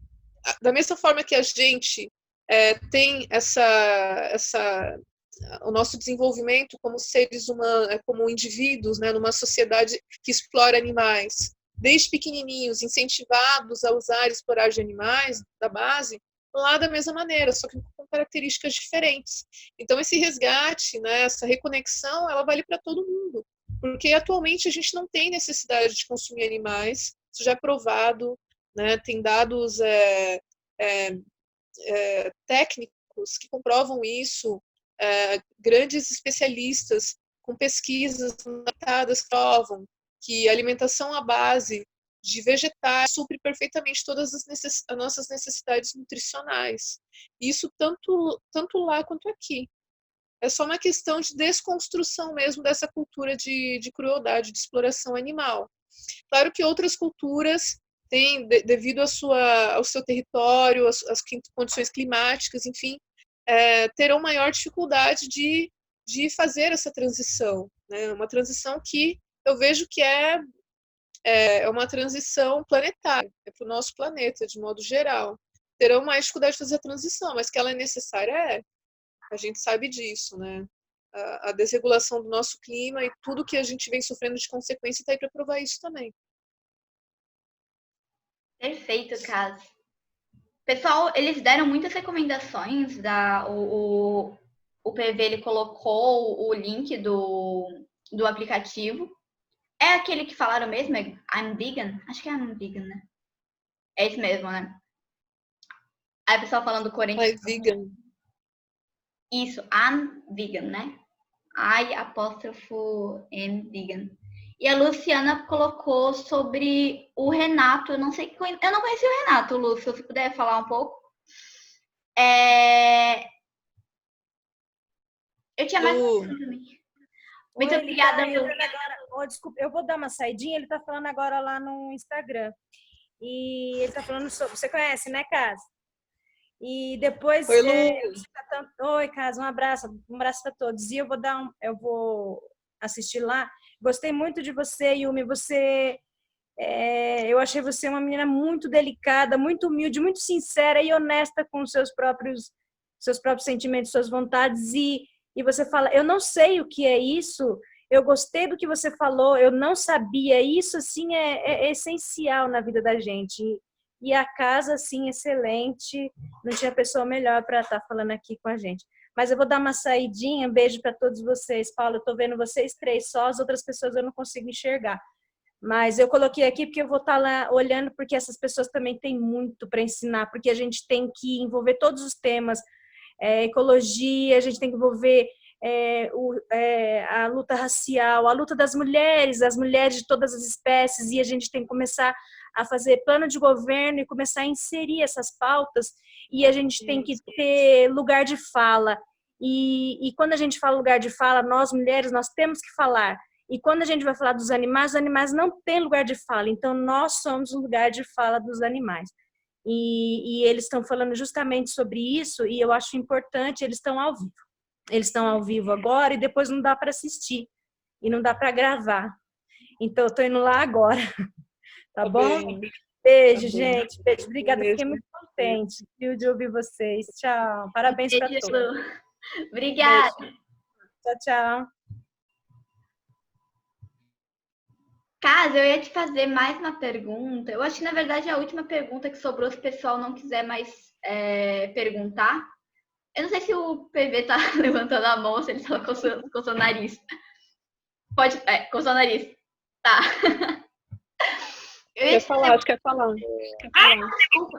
da mesma forma que a gente tem o nosso desenvolvimento como seres humanos, como indivíduos, né, numa sociedade que explora animais, desde pequenininhos, incentivados a usar e explorar de animais da base, lá da mesma maneira, só que com características diferentes. Então, esse resgate, né, essa reconexão, ela vale para todo mundo, porque atualmente a gente não tem necessidade de consumir animais, isso já é provado, né, tem dados técnicos que comprovam isso, grandes especialistas com pesquisas limitadas provam que a alimentação à base de vegetais supre perfeitamente todas as nossas necessidades nutricionais. Isso tanto lá quanto aqui. É só uma questão de desconstrução mesmo dessa cultura de crueldade, de exploração animal. Claro que outras culturas têm, devido ao seu território, às condições climáticas, enfim, terão maior dificuldade de fazer essa transição. Né? Uma transição que eu vejo que é uma transição planetária, é para o nosso planeta, de modo geral. Terão mais dificuldade de fazer a transição, mas que ela é necessária, a gente sabe disso, né? A desregulação do nosso clima e tudo que a gente vem sofrendo de consequência está aí para provar isso também. Perfeito, Cas. Pessoal, eles deram muitas recomendações. O PV ele colocou o link do aplicativo. É aquele que falaram mesmo? É I'm Vegan? Acho que é I'm Vegan, né? É isso mesmo, né? Aí o pessoal falando coreano. Vegan. Isso, I'm Vegan, né? I_am Vegan. E a Luciana colocou sobre o Renato. Eu não conheci o Renato, Lu, se você puder falar um pouco. Eu tinha mais também. Muito obrigada, Lu. Desculpa, eu vou dar uma saidinha. Ele tá falando agora lá no Instagram. E ele tá falando sobre... Você conhece, né, Casa? E depois... Oi, Lu. Oi, Casa, um abraço para todos. E eu vou assistir lá. Gostei muito de você, Yumi. Eu achei você uma menina muito delicada, muito humilde, muito sincera e honesta com os seus próprios sentimentos, suas vontades. E você fala, eu não sei o que é isso, eu gostei do que você falou, eu não sabia. Isso, assim, é essencial na vida da gente. E a casa, assim, excelente. Não tinha pessoa melhor para estar falando aqui com a gente. Mas eu vou dar uma saidinha. Um beijo para todos vocês. Paulo, eu estou vendo vocês três só, as outras pessoas eu não consigo enxergar. Mas eu coloquei aqui porque eu vou estar lá olhando, porque essas pessoas também têm muito para ensinar, porque a gente tem que envolver todos os temas, ecologia, a gente tem que envolver a luta racial, a luta das mulheres, as mulheres de todas as espécies, e a gente tem que começar a fazer plano de governo e começar a inserir essas pautas, e a gente tem que ter lugar de fala. E quando a gente fala lugar de fala, nós mulheres, nós temos que falar. E quando a gente vai falar dos animais, os animais não têm lugar de fala. Então, nós somos o lugar de fala dos animais. E eles estão falando justamente sobre isso, e eu acho importante, eles estão ao vivo. Eles estão ao vivo agora e depois não dá para assistir. E não dá para gravar. Então, eu estou indo lá agora. Tá bom? bem. Beijo, Tá bem. gente. Beijo. Obrigada. Beijo. Fiquei muito contente, viu, de ouvir vocês. Tchau. Parabéns para Beijo, todos. Lu. Obrigada. Tchau, tchau. Caso eu ia te fazer mais uma pergunta. Eu acho que, na verdade, é a última pergunta que sobrou, se o pessoal não quiser mais perguntar. Eu não sei se o PV tá levantando a mão, se ele tá coçando o nariz. Pode, coçar o nariz. Tá. Quer falar, acho que quer falar. Desculpa.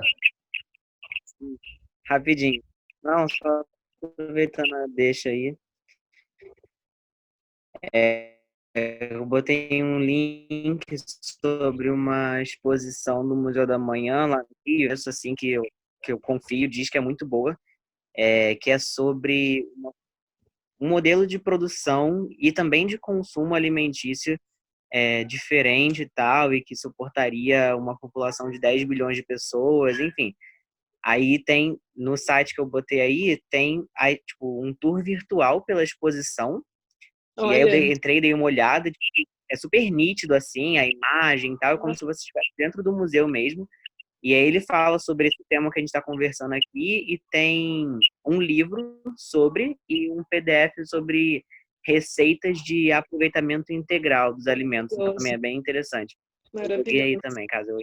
Rapidinho. Não, só aproveitando a deixa aí. Eu botei um link sobre uma exposição do Museu da Manhã lá no Rio, isso assim que eu confio, diz que é muito boa, que é sobre um modelo de produção e também de consumo alimentício diferente e tal, e que suportaria uma população de 10 bilhões de pessoas, enfim. Aí tem, no site que eu botei aí, tem tipo, um tour virtual pela exposição, e aí eu entrei, dei uma olhada, é super nítido, assim, a imagem e tal, é como se você estivesse dentro do museu mesmo. E aí ele fala sobre esse tema que a gente está conversando aqui, e tem um livro sobre, e um PDF sobre receitas de aproveitamento integral dos alimentos. Então também é bem interessante. E aí também, caso eu...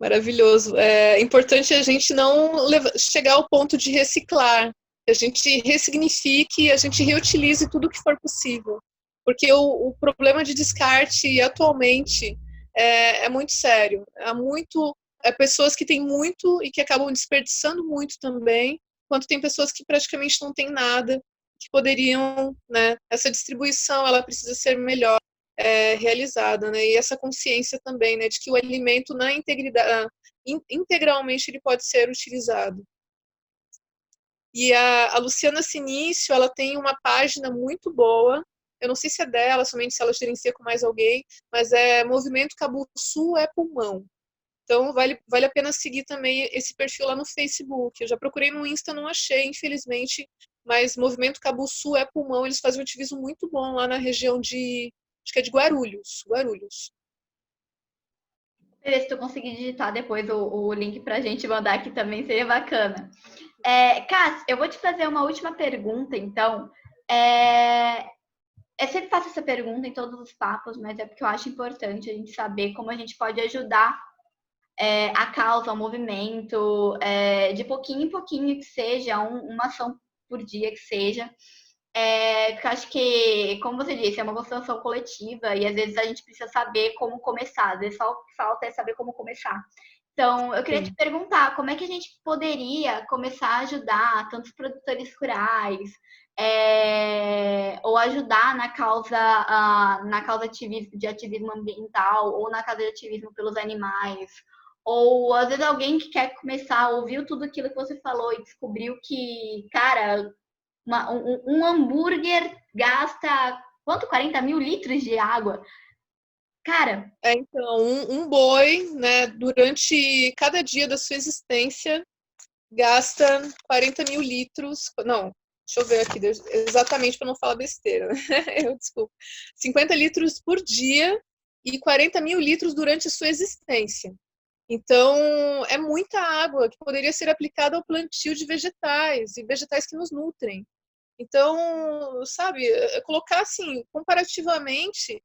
Maravilhoso. É importante a gente não chegar ao ponto de reciclar, que a gente ressignifique, a gente reutilize tudo que for possível. Porque o problema de descarte atualmente é muito sério. Há pessoas que têm muito e que acabam desperdiçando muito também, enquanto tem pessoas que praticamente não têm nada, que poderiam, né? Essa distribuição ela precisa ser melhor realizada, né? E essa consciência também, né, de que o alimento na integridade, integralmente ele pode ser utilizado. E a Luciana Sinício, ela tem uma página muito boa, eu não sei se é dela, somente se ela gerencia com mais alguém, mas é Movimento Cabuçu é Pulmão. Então, vale a pena seguir também esse perfil lá no Facebook. Eu já procurei no Insta, não achei, infelizmente, mas Movimento Cabuçu é Pulmão, eles fazem um ativismo muito bom lá na região acho que é de Guarulhos. Se tu conseguir digitar depois o link pra gente mandar aqui também, seria bacana. Cass, eu vou te fazer uma última pergunta, então. Eu sempre faço essa pergunta em todos os papos, mas é porque eu acho importante a gente saber como a gente pode ajudar a causa, o movimento, de pouquinho em pouquinho que seja, uma ação por dia que seja. Porque eu acho que, como você disse, é uma construção coletiva e às vezes a gente precisa saber como começar, às vezes só o que falta é saber como começar. Então, eu queria te perguntar, como é que a gente poderia começar a ajudar tantos produtores rurais, ou ajudar na causa de ativismo ambiental, ou na causa de ativismo pelos animais, ou às vezes alguém que quer começar, ouviu tudo aquilo que você falou e descobriu que, cara, um hambúrguer gasta quanto? 40 mil litros de água. Cara. Então, um boi, né, durante cada dia da sua existência, gasta 40 mil litros. Não, deixa eu ver aqui, exatamente para não falar besteira. Desculpa. 50 litros por dia e 40 mil litros durante a sua existência. Então, é muita água que poderia ser aplicada ao plantio de vegetais, e vegetais que nos nutrem. Então, sabe, colocar assim, comparativamente, o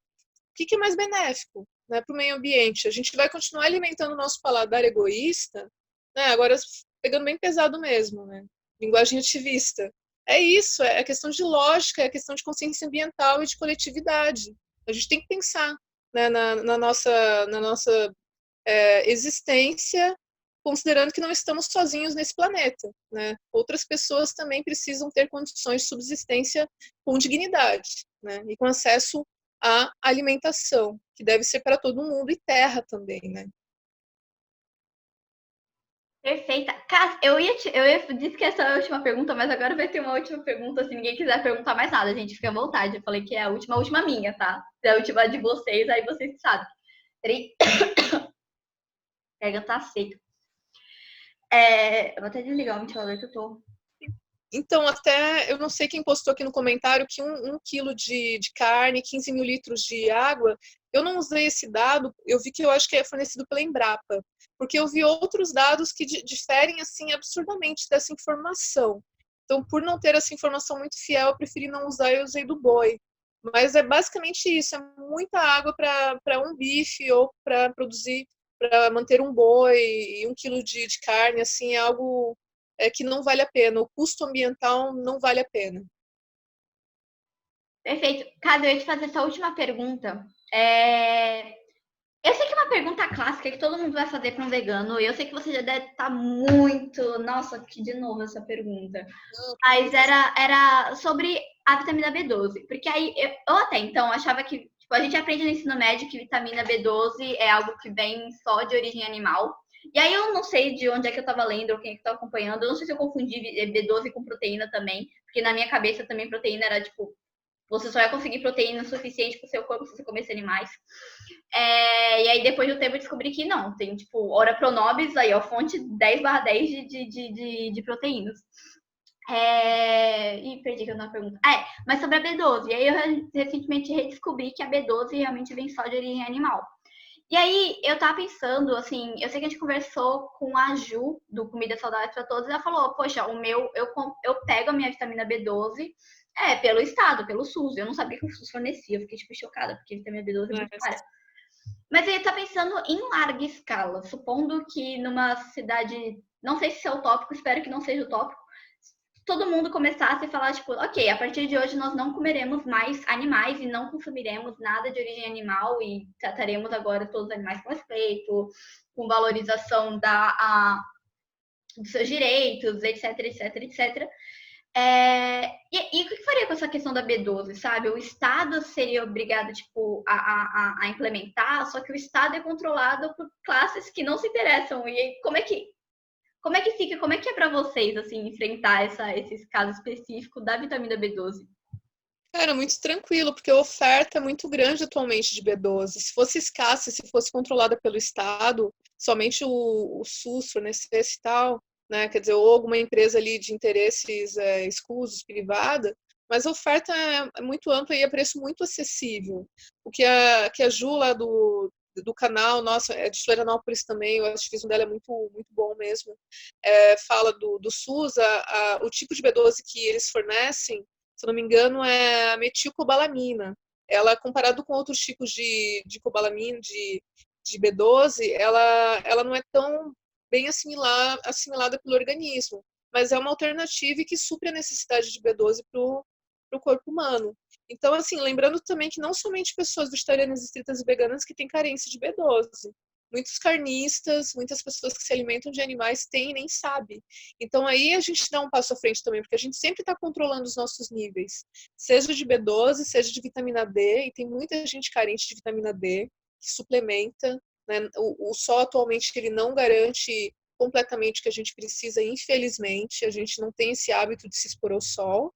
que é mais benéfico, né, para o meio ambiente? A gente vai continuar alimentando o nosso paladar egoísta, né, agora pegando bem pesado mesmo, né, linguagem ativista. É isso, é questão de lógica, é questão de consciência ambiental e de coletividade. A gente tem que pensar, né, na nossa existência, considerando que não estamos sozinhos nesse planeta, né? Outras pessoas também precisam ter condições de subsistência com dignidade, né? E com acesso à alimentação, que deve ser para todo mundo, e terra também, né? Perfeita. Cass, disse que essa é a última pergunta, mas agora vai ter uma última pergunta, se ninguém quiser perguntar mais nada, gente, fica à vontade. Eu falei que é a última minha, tá? Se é a última de vocês, aí vocês que sabem. Peraí. Pega, tá seca. Eu vou até desligar o ventilador que eu tô. Então, até, eu não sei quem postou aqui no comentário que 1 quilo de carne, 15 mil litros de água, eu não usei esse dado, eu vi que eu acho que é fornecido pela Embrapa, porque eu vi outros dados que diferem, assim, absurdamente dessa informação. Então, por não ter essa informação muito fiel, eu preferi não usar e usei do boi. Mas é basicamente isso, é muita água para um bife ou para produzir, para manter um boi, e 1 quilo de carne, assim, é algo que não vale a pena. O custo ambiental não vale a pena. Perfeito. Caso eu ia te fazer essa última pergunta. Eu sei que é uma pergunta clássica que todo mundo vai fazer para um vegano. E eu sei que você já deve estar muito. Nossa, que de novo essa pergunta. Mas era sobre a vitamina B12. Porque aí eu até então achava que tipo, a gente aprende no ensino médio que vitamina B12 é algo que vem só de origem animal. E aí eu não sei de onde é que eu estava lendo ou quem é que estava acompanhando. Eu não sei se eu confundi B12 com proteína também. Porque na minha cabeça também proteína era tipo. Você só ia conseguir proteína suficiente para o seu corpo se você comesse animais. E aí, depois do tempo, eu descobri que não. Tem, tipo, Ora Pronobis, aí, ó, fonte 10/10 de proteínas. E perdi que eu não pergunta. Mas sobre a B12. E aí, eu recentemente redescobri que a B12 realmente vem só de origem animal. E aí, eu tava pensando, assim, eu sei que a gente conversou com a Ju, do Comida Saudável para Todos, e ela falou, poxa, eu pego a minha vitamina B12 pelo Estado, pelo SUS. Eu não sabia que o SUS fornecia, eu fiquei, tipo, chocada, porque a vitamina B12 é muito cara. Mas ele tá pensando em larga escala, supondo que numa cidade, não sei se é utópico, espero que não seja utópico, todo mundo começasse a falar, tipo, ok, a partir de hoje nós não comeremos mais animais e não consumiremos nada de origem animal e trataremos agora todos os animais com respeito, com valorização dos seus direitos, etc, etc, etc. E o que faria com essa questão da B12, sabe? O Estado seria obrigado, tipo, a implementar, só que o Estado é controlado por classes que não se interessam. E aí, como é que fica, como é que é para vocês, assim, enfrentar esses casos específicos da vitamina B12? Cara, muito tranquilo, porque a oferta é muito grande atualmente de B12. Se fosse escassa, se fosse controlada pelo Estado, somente o SUS fornecesse e tal, né? Quer dizer, ou alguma empresa ali de interesses escusos, privada, mas a oferta é muito ampla e a preço muito acessível. O que a Ju lá do canal, nossa, é de Florianópolis também, eu acho que o vídeo dela é muito, muito bom mesmo, fala do SUS, o tipo de B12 que eles fornecem, se eu não me engano, é a metilcobalamina. Ela, comparado com outros tipos de cobalamina, de B12, ela não é tão bem assimilada pelo organismo, mas é uma alternativa que supre a necessidade de B12 para o corpo humano. Então, assim, lembrando também que não somente pessoas vegetarianas, estritas e veganas que têm carência de B12. Muitos carnistas, muitas pessoas que se alimentam de animais têm e nem sabem. Então, aí a gente dá um passo à frente também, porque a gente sempre está controlando os nossos níveis, seja de B12, seja de vitamina D, e tem muita gente carente de vitamina D, que suplementa, né? O sol atualmente ele não garante completamente o que a gente precisa, infelizmente, a gente não tem esse hábito de se expor ao sol,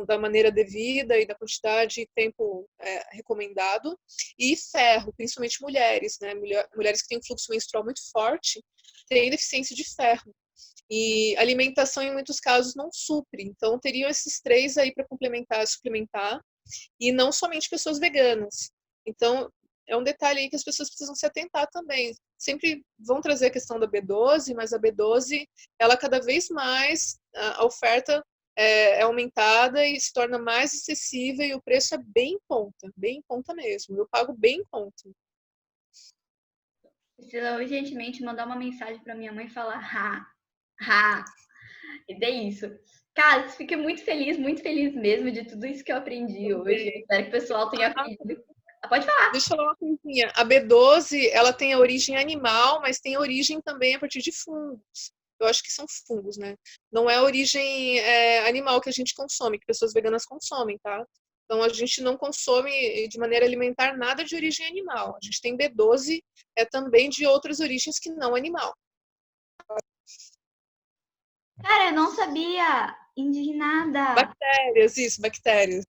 da maneira devida e da quantidade e tempo recomendado, e ferro, principalmente mulheres, né? Mulheres que têm um fluxo menstrual muito forte, têm deficiência de ferro. E alimentação, em muitos casos, não supre. Então, teriam esses 3 aí para complementar, suplementar, e não somente pessoas veganas. Então, é um detalhe aí que as pessoas precisam se atentar também. Sempre vão trazer a questão da B12, mas a B12, ela cada vez mais, a oferta é aumentada e se torna mais acessível e o preço é bem em conta mesmo. Eu pago bem em conta. Preciso urgentemente mandar uma mensagem para minha mãe e falar e é isso. Cara, fiquei muito feliz mesmo de tudo isso que eu aprendi hoje. Espero que o pessoal tenha aprendido. Pode falar. Deixa eu falar uma coisinha. A B12, ela tem a origem animal, mas tem a origem também a partir de fungos. Eu acho que são fungos, né? Não é a origem animal que a gente consome, que pessoas veganas consomem, tá? Então, a gente não consome de maneira alimentar nada de origem animal. A gente tem B12 também de outras origens que não animal. Cara, eu não sabia. Indignada. Bactérias, isso, bactérias.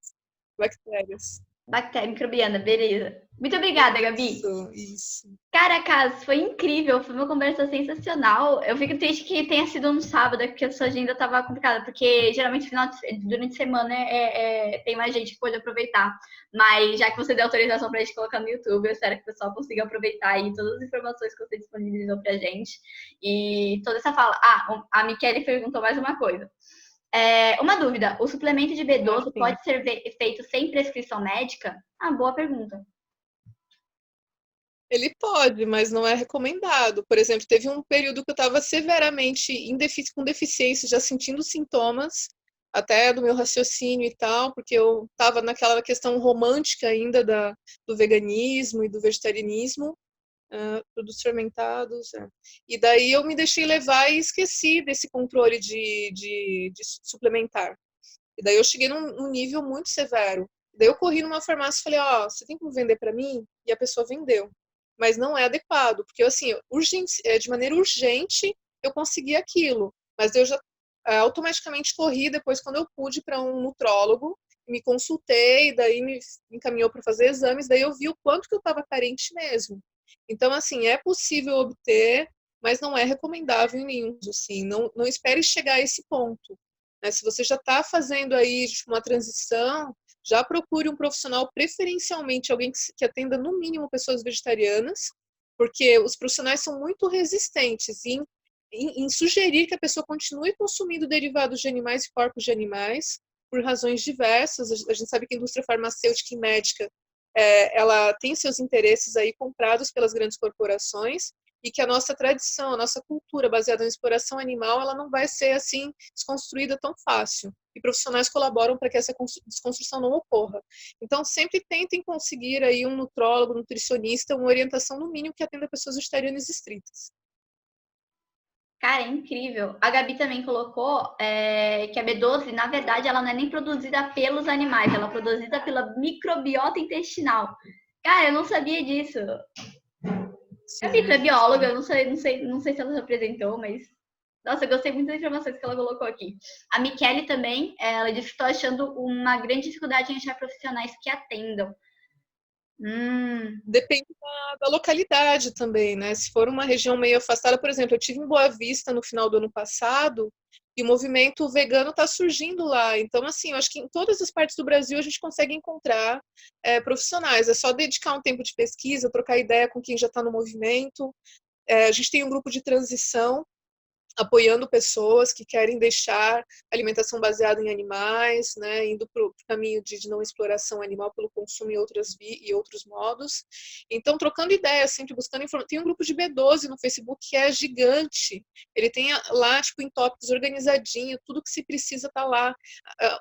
Bactérias. Bactéria microbiana, beleza. Muito obrigada, Gabi. Isso. Cara, Cas, foi incrível, foi uma conversa sensacional. Eu fico triste que tenha sido no sábado, porque a sua agenda estava complicada, porque geralmente durante a semana tem mais gente que pode aproveitar. Mas já que você deu autorização para a gente colocar no YouTube, eu espero que o pessoal consiga aproveitar aí todas as informações que você disponibilizou para a gente. E toda essa fala. Ah, a Michele perguntou mais uma coisa. Uma dúvida, o suplemento de B12 pode ser feito sem prescrição médica? Ah, boa pergunta. Ele pode, mas não é recomendado. Por exemplo, teve um período que eu estava severamente com deficiência, já sentindo sintomas, até do meu raciocínio e tal, porque eu estava naquela questão romântica ainda do veganismo e do vegetarianismo, produtos fermentados. E daí eu me deixei levar e esqueci desse controle de suplementar. E daí eu cheguei num nível muito severo. E daí eu corri numa farmácia e falei, você tem como vender para mim? E a pessoa vendeu. Mas não é adequado, porque assim, de maneira urgente eu consegui aquilo. Mas eu já automaticamente corri depois, quando eu pude, para um nutrólogo, me consultei, daí me encaminhou para fazer exames, daí eu vi o quanto que eu estava carente mesmo. Então, assim, é possível obter, mas não é recomendável em nenhum, assim, não espere chegar a esse ponto. Né? Se você já está fazendo aí uma transição, já procure um profissional, preferencialmente alguém que atenda no mínimo pessoas vegetarianas, porque os profissionais são muito resistentes em sugerir que a pessoa continue consumindo derivados de animais e corpos de animais, por razões diversas. A gente sabe que a indústria farmacêutica e médica ela tem seus interesses aí comprados pelas grandes corporações, e que a nossa tradição, a nossa cultura baseada na exploração animal, ela não vai ser assim desconstruída tão fácil. E profissionais colaboram para que essa desconstrução não ocorra. Então, sempre tentem conseguir aí um nutrólogo, nutricionista, uma orientação no mínimo que atenda pessoas vegetarianas estritas. Cara, é incrível. A Gabi também colocou que a B12, na verdade, ela não é nem produzida pelos animais, ela é produzida pela microbiota intestinal. Cara, eu não sabia disso. Gabi, tu é bióloga, eu não sei se ela já apresentou, mas. Nossa, eu gostei muito das informações que ela colocou aqui. A Michele também, ela disse que estou achando uma grande dificuldade em achar profissionais que atendam. Depende da localidade também, né? Se for uma região meio afastada, por exemplo, eu tive em Boa Vista no final do ano passado e o movimento vegano está surgindo lá. Então, assim, eu acho que em todas as partes do Brasil a gente consegue encontrar profissionais. É só dedicar um tempo de pesquisa, trocar ideia com quem já está no movimento. A gente tem um grupo de transição apoiando pessoas que querem deixar alimentação baseada em animais, né, indo para o caminho de não exploração animal pelo consumo em outros modos. Então, trocando ideias, sempre buscando informação. Tem um grupo de B12 no Facebook que é gigante. Ele tem lá, tipo, em tópicos organizadinho, tudo que se precisa está lá. A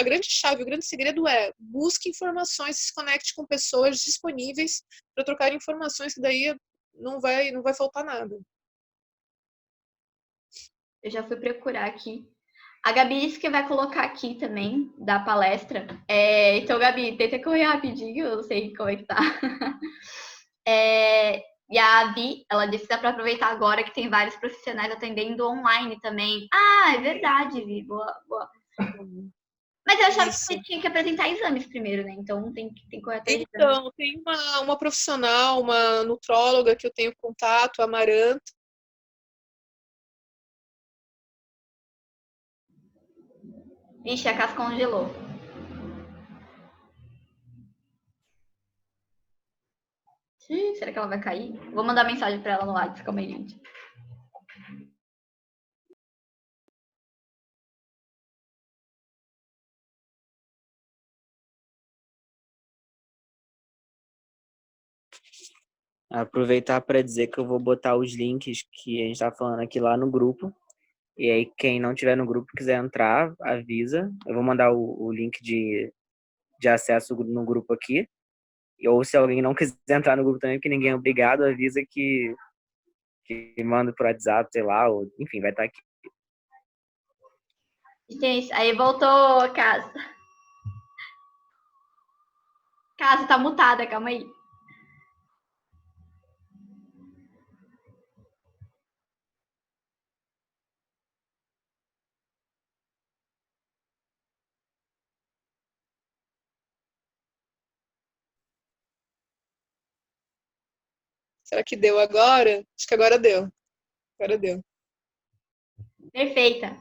grande chave, o grande segredo é busque informações, se conecte com pessoas disponíveis para trocar informações, que daí não vai faltar nada. Eu já fui procurar aqui. A Gabi disse que vai colocar aqui também, da palestra. Então, Gabi, tenta correr rapidinho, eu não sei como é que tá. E a Vi, ela disse que dá para aproveitar agora que tem vários profissionais atendendo online também. Ah, é verdade, Vi. Boa, boa. Mas eu achava que você tinha que apresentar exames primeiro, né? Então tem que correr atrás de exames. Então, tem uma profissional, uma nutróloga que eu tenho contato, a Amaranta. Vixe, a casa congelou. Será que ela vai cair? Vou mandar mensagem para ela no WhatsApp, calma aí, gente. Aproveitar para dizer que eu vou botar os links que a gente está falando aqui lá no grupo. E aí, quem não tiver no grupo quiser entrar, avisa. Eu vou mandar o link de acesso no grupo aqui. Ou se alguém não quiser entrar no grupo também, porque ninguém é obrigado, avisa que manda por WhatsApp, sei lá, ou enfim, vai estar aqui. Gente, aí voltou, Casa. Casa, tá mutada, calma aí. Será que deu agora? Acho que agora deu. Agora deu. Perfeita.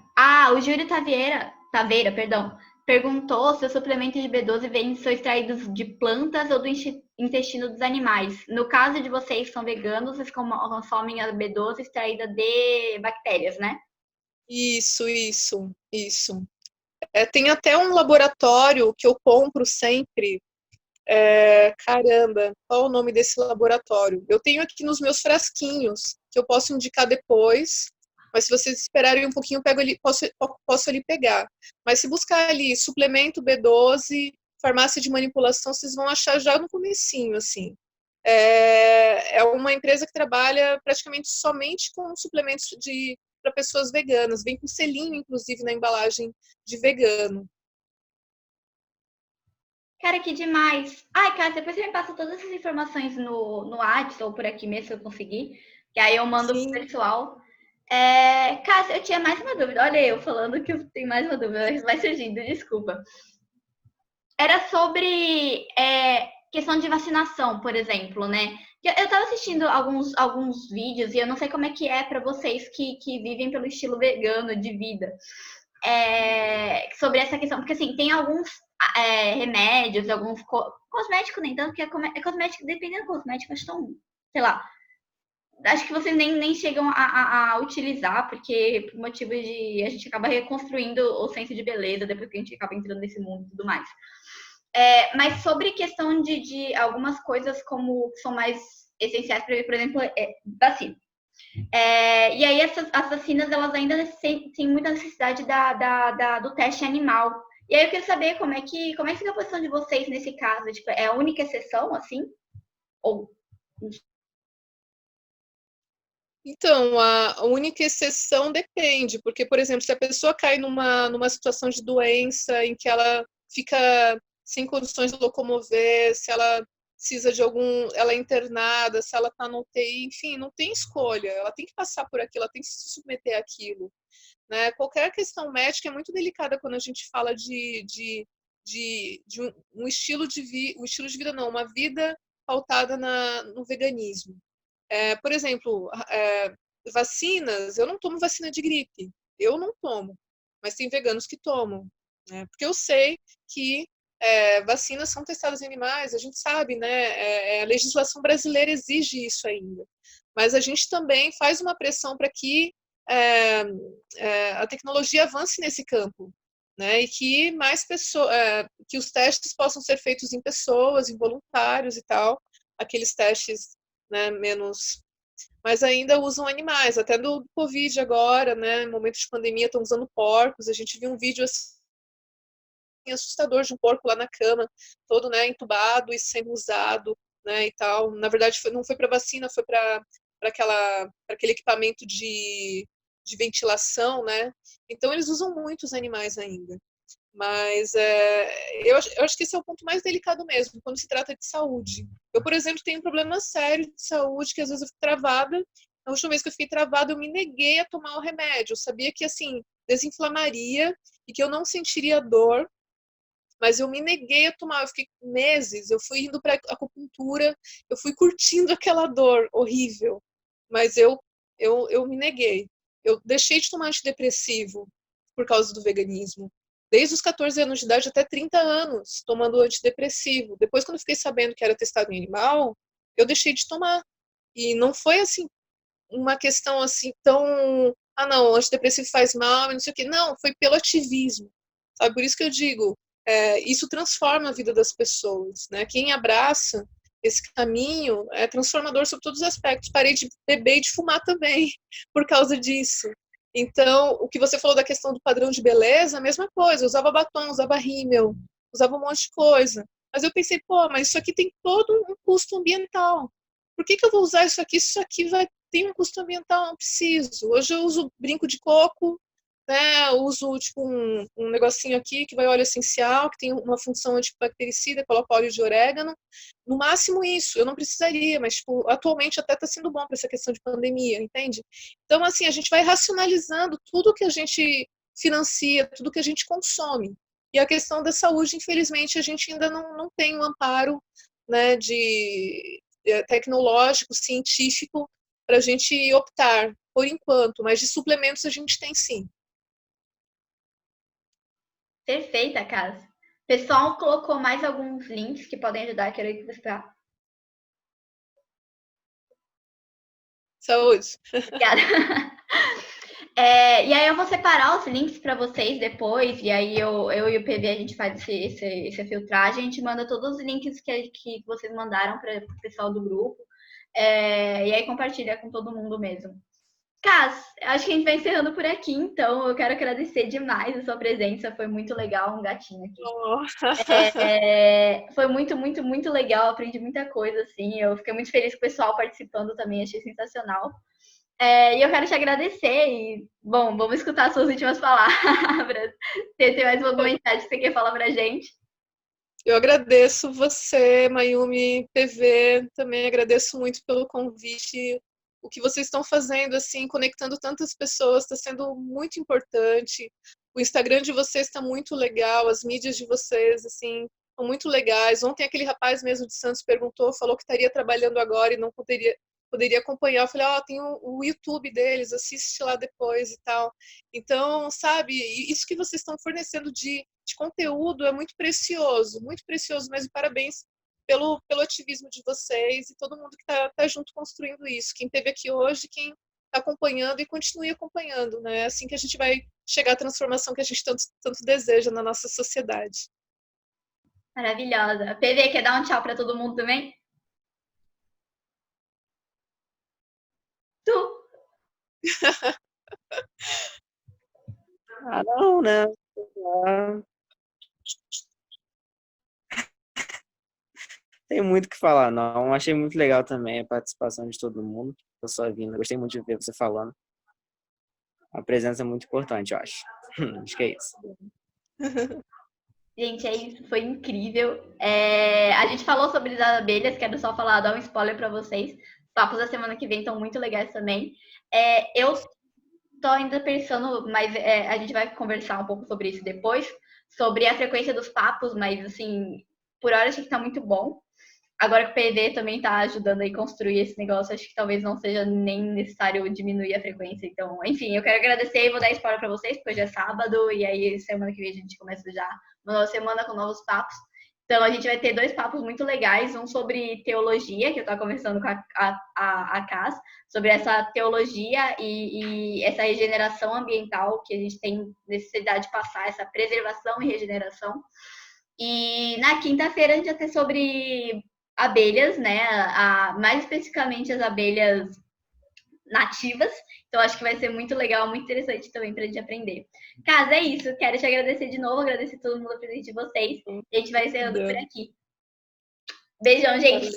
O Júlio Taveira, perdão, perguntou se os suplementos de B12 são extraídos de plantas ou do intestino dos animais. No caso de vocês que são veganos, vocês consomem a B12 extraída de bactérias, né? Isso. Tem até um laboratório que eu compro sempre. Caramba, qual o nome desse laboratório? Eu tenho aqui nos meus frasquinhos, que eu posso indicar depois, mas se vocês esperarem um pouquinho, posso ali pegar. Mas se buscar ali suplemento B12, farmácia de manipulação, vocês vão achar já no comecinho, assim. É uma empresa que trabalha praticamente somente com suplementos para pessoas veganas. Vem com selinho, inclusive, na embalagem de vegano. Cara, que demais. Ai, cara, depois você me passa todas essas informações no WhatsApp ou por aqui mesmo, se eu conseguir. Que aí eu mando pro pessoal. Cássia, eu tinha mais uma dúvida. Olha eu falando que eu tenho mais uma dúvida. Vai surgindo, desculpa. Era sobre questão de vacinação, por exemplo, né? Eu tava assistindo alguns vídeos e eu não sei como é que é para vocês que vivem pelo estilo vegano de vida. Sobre essa questão, porque assim, tem alguns remédios, alguns cosméticos, nem tanto, que é cosmético, dependendo do cosmético, acho tão, sei lá, acho que vocês nem chegam a utilizar, porque por motivo de a gente acaba reconstruindo o senso de beleza depois que a gente acaba entrando nesse mundo e tudo mais. Mas sobre questão de algumas coisas como que são mais essenciais para por exemplo, vacina. E aí as vacinas, elas ainda têm muita necessidade do teste animal. E aí eu queria saber como é que fica a posição de vocês nesse caso. Tipo, é a única exceção, assim? Ou... Então, a única exceção depende, porque, por exemplo, se a pessoa cai numa situação de doença em que ela fica sem condições de locomover, se ela precisa de ela é internada, se ela está no UTI, enfim, não tem escolha, ela tem que passar por aquilo, ela tem que se submeter àquilo, né? Qualquer questão médica é muito delicada quando a gente fala de um estilo de vida, não, uma vida pautada no veganismo. Por exemplo, vacinas, eu não tomo vacina de gripe, eu não tomo, mas tem veganos que tomam, né? Porque eu sei que vacinas são testadas em animais, a gente sabe, né? A legislação brasileira exige isso ainda, mas a gente também faz uma pressão para que a tecnologia avance nesse campo, né? E que mais pessoas, que os testes possam ser feitos em pessoas, em voluntários e tal, aqueles testes, né, menos, mas ainda usam animais, até do Covid agora, né, no momento de pandemia estão usando porcos, a gente viu um vídeo assim, assustador de um porco lá na cama, todo, né, entubado e sendo usado, né, e tal, na verdade não foi para vacina, foi para aquele equipamento de ventilação, né, então eles usam muito os animais ainda. Mas eu acho que esse é o ponto mais delicado mesmo, quando se trata de saúde. Eu, por exemplo, tenho um problema sério de saúde, que às vezes eu fico travada. Na última vez que eu fiquei travada, eu me neguei a tomar o remédio. Eu sabia que, assim, desinflamaria e que eu não sentiria dor, mas eu me neguei a tomar. Eu fiquei meses, eu fui indo para acupuntura, eu fui curtindo aquela dor horrível, mas eu me neguei. Eu deixei de tomar antidepressivo por causa do veganismo. Desde os 14 anos de idade até 30 anos, tomando antidepressivo. Depois, quando eu fiquei sabendo que era testado em animal, eu deixei de tomar. E não foi, assim, uma questão assim tão... não, o antidepressivo faz mal e não sei o quê. Não, foi pelo ativismo. Sabe? Por isso que eu digo, isso transforma a vida das pessoas, né? Quem abraça esse caminho é transformador sobre todos os aspectos. Parei de beber e de fumar também por causa disso. Então, o que você falou da questão do padrão de beleza, a mesma coisa. Eu usava batom, usava rímel, usava um monte de coisa. Mas eu pensei, pô, mas isso aqui tem todo um custo ambiental. Por que eu vou usar isso aqui se isso aqui tem um custo ambiental? Não preciso. Hoje eu uso brinco de coco, né? Eu uso tipo um negocinho aqui que vai óleo essencial, que tem uma função antibactericida, coloco óleo de orégano. No máximo isso, eu não precisaria, mas tipo, atualmente até está sendo bom para essa questão de pandemia, entende? Então, assim, a gente vai racionalizando tudo que a gente financia, tudo que a gente consome. E a questão da saúde, infelizmente, a gente ainda não tem um amparo, né, tecnológico, científico, para a gente optar, por enquanto, mas de suplementos a gente tem sim. Perfeita, Cas. O pessoal colocou mais alguns links que podem ajudar, quero que você tá. Saúde. Obrigada. E aí eu vou separar os links para vocês depois, e aí eu e o PV a gente faz essa filtragem, a gente manda todos os links que vocês mandaram para o pessoal do grupo, e aí compartilha com todo mundo mesmo. Cas, acho que a gente vai encerrando por aqui, então eu quero agradecer demais a sua presença, foi muito legal, um gatinho aqui. Oh. Foi muito, muito, muito legal, aprendi muita coisa, assim, eu fiquei muito feliz com o pessoal participando também, achei sensacional. E eu quero te agradecer e, bom, vamos escutar suas últimas palavras. Tem mais alguma mensagem que você quer falar pra gente? Eu agradeço você, Mayumi, PV, também agradeço muito pelo convite. O que vocês estão fazendo, assim, conectando tantas pessoas, está sendo muito importante. O Instagram de vocês está muito legal, as mídias de vocês, assim, estão muito legais. Ontem aquele rapaz mesmo de Santos perguntou, falou que estaria trabalhando agora e não poderia acompanhar. Eu falei, tem o YouTube deles, assiste lá depois e tal. Então, sabe, isso que vocês estão fornecendo de conteúdo é muito precioso, mas parabéns pelo ativismo de vocês e todo mundo que está junto construindo isso. Quem esteve aqui hoje, quem está acompanhando e continue acompanhando, né? É assim que a gente vai chegar à transformação que a gente tanto deseja na nossa sociedade. Maravilhosa. PV, quer dar um tchau para todo mundo também? Tu? Não, né? Tem muito o que falar, não. Achei muito legal também a participação de todo mundo, a sua vinda. Gostei muito de ver você falando. A presença é muito importante, eu acho. Acho que é isso. Gente, é isso, foi incrível. A gente falou sobre as abelhas, quero só dar um spoiler para vocês. Os papos da semana que vem estão muito legais também. Eu tô ainda pensando, mas a gente vai conversar um pouco sobre isso depois, sobre a frequência dos papos, mas assim, por hora acho que tá muito bom. Agora que o PV também tá ajudando aí a construir esse negócio, acho que talvez não seja nem necessário diminuir a frequência. Então, enfim, eu quero agradecer e vou dar spoiler para vocês, porque hoje é sábado e aí semana que vem a gente começa já uma nova semana com novos papos. Então, a gente vai ter 2 papos muito legais, um sobre teologia, que eu estava conversando com a Cas, sobre essa teologia e essa regeneração ambiental que a gente tem necessidade de passar, essa preservação e regeneração. E na quinta-feira a gente vai ter sobre abelhas, né? Mais especificamente as abelhas nativas. Então acho que vai ser muito legal, muito interessante também para a gente aprender. Cas, é isso. Quero te agradecer de novo, agradecer todo mundo presente de vocês. E a gente vai encerrando por aqui. Beijão, gente.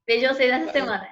Vejo vocês nessa semana.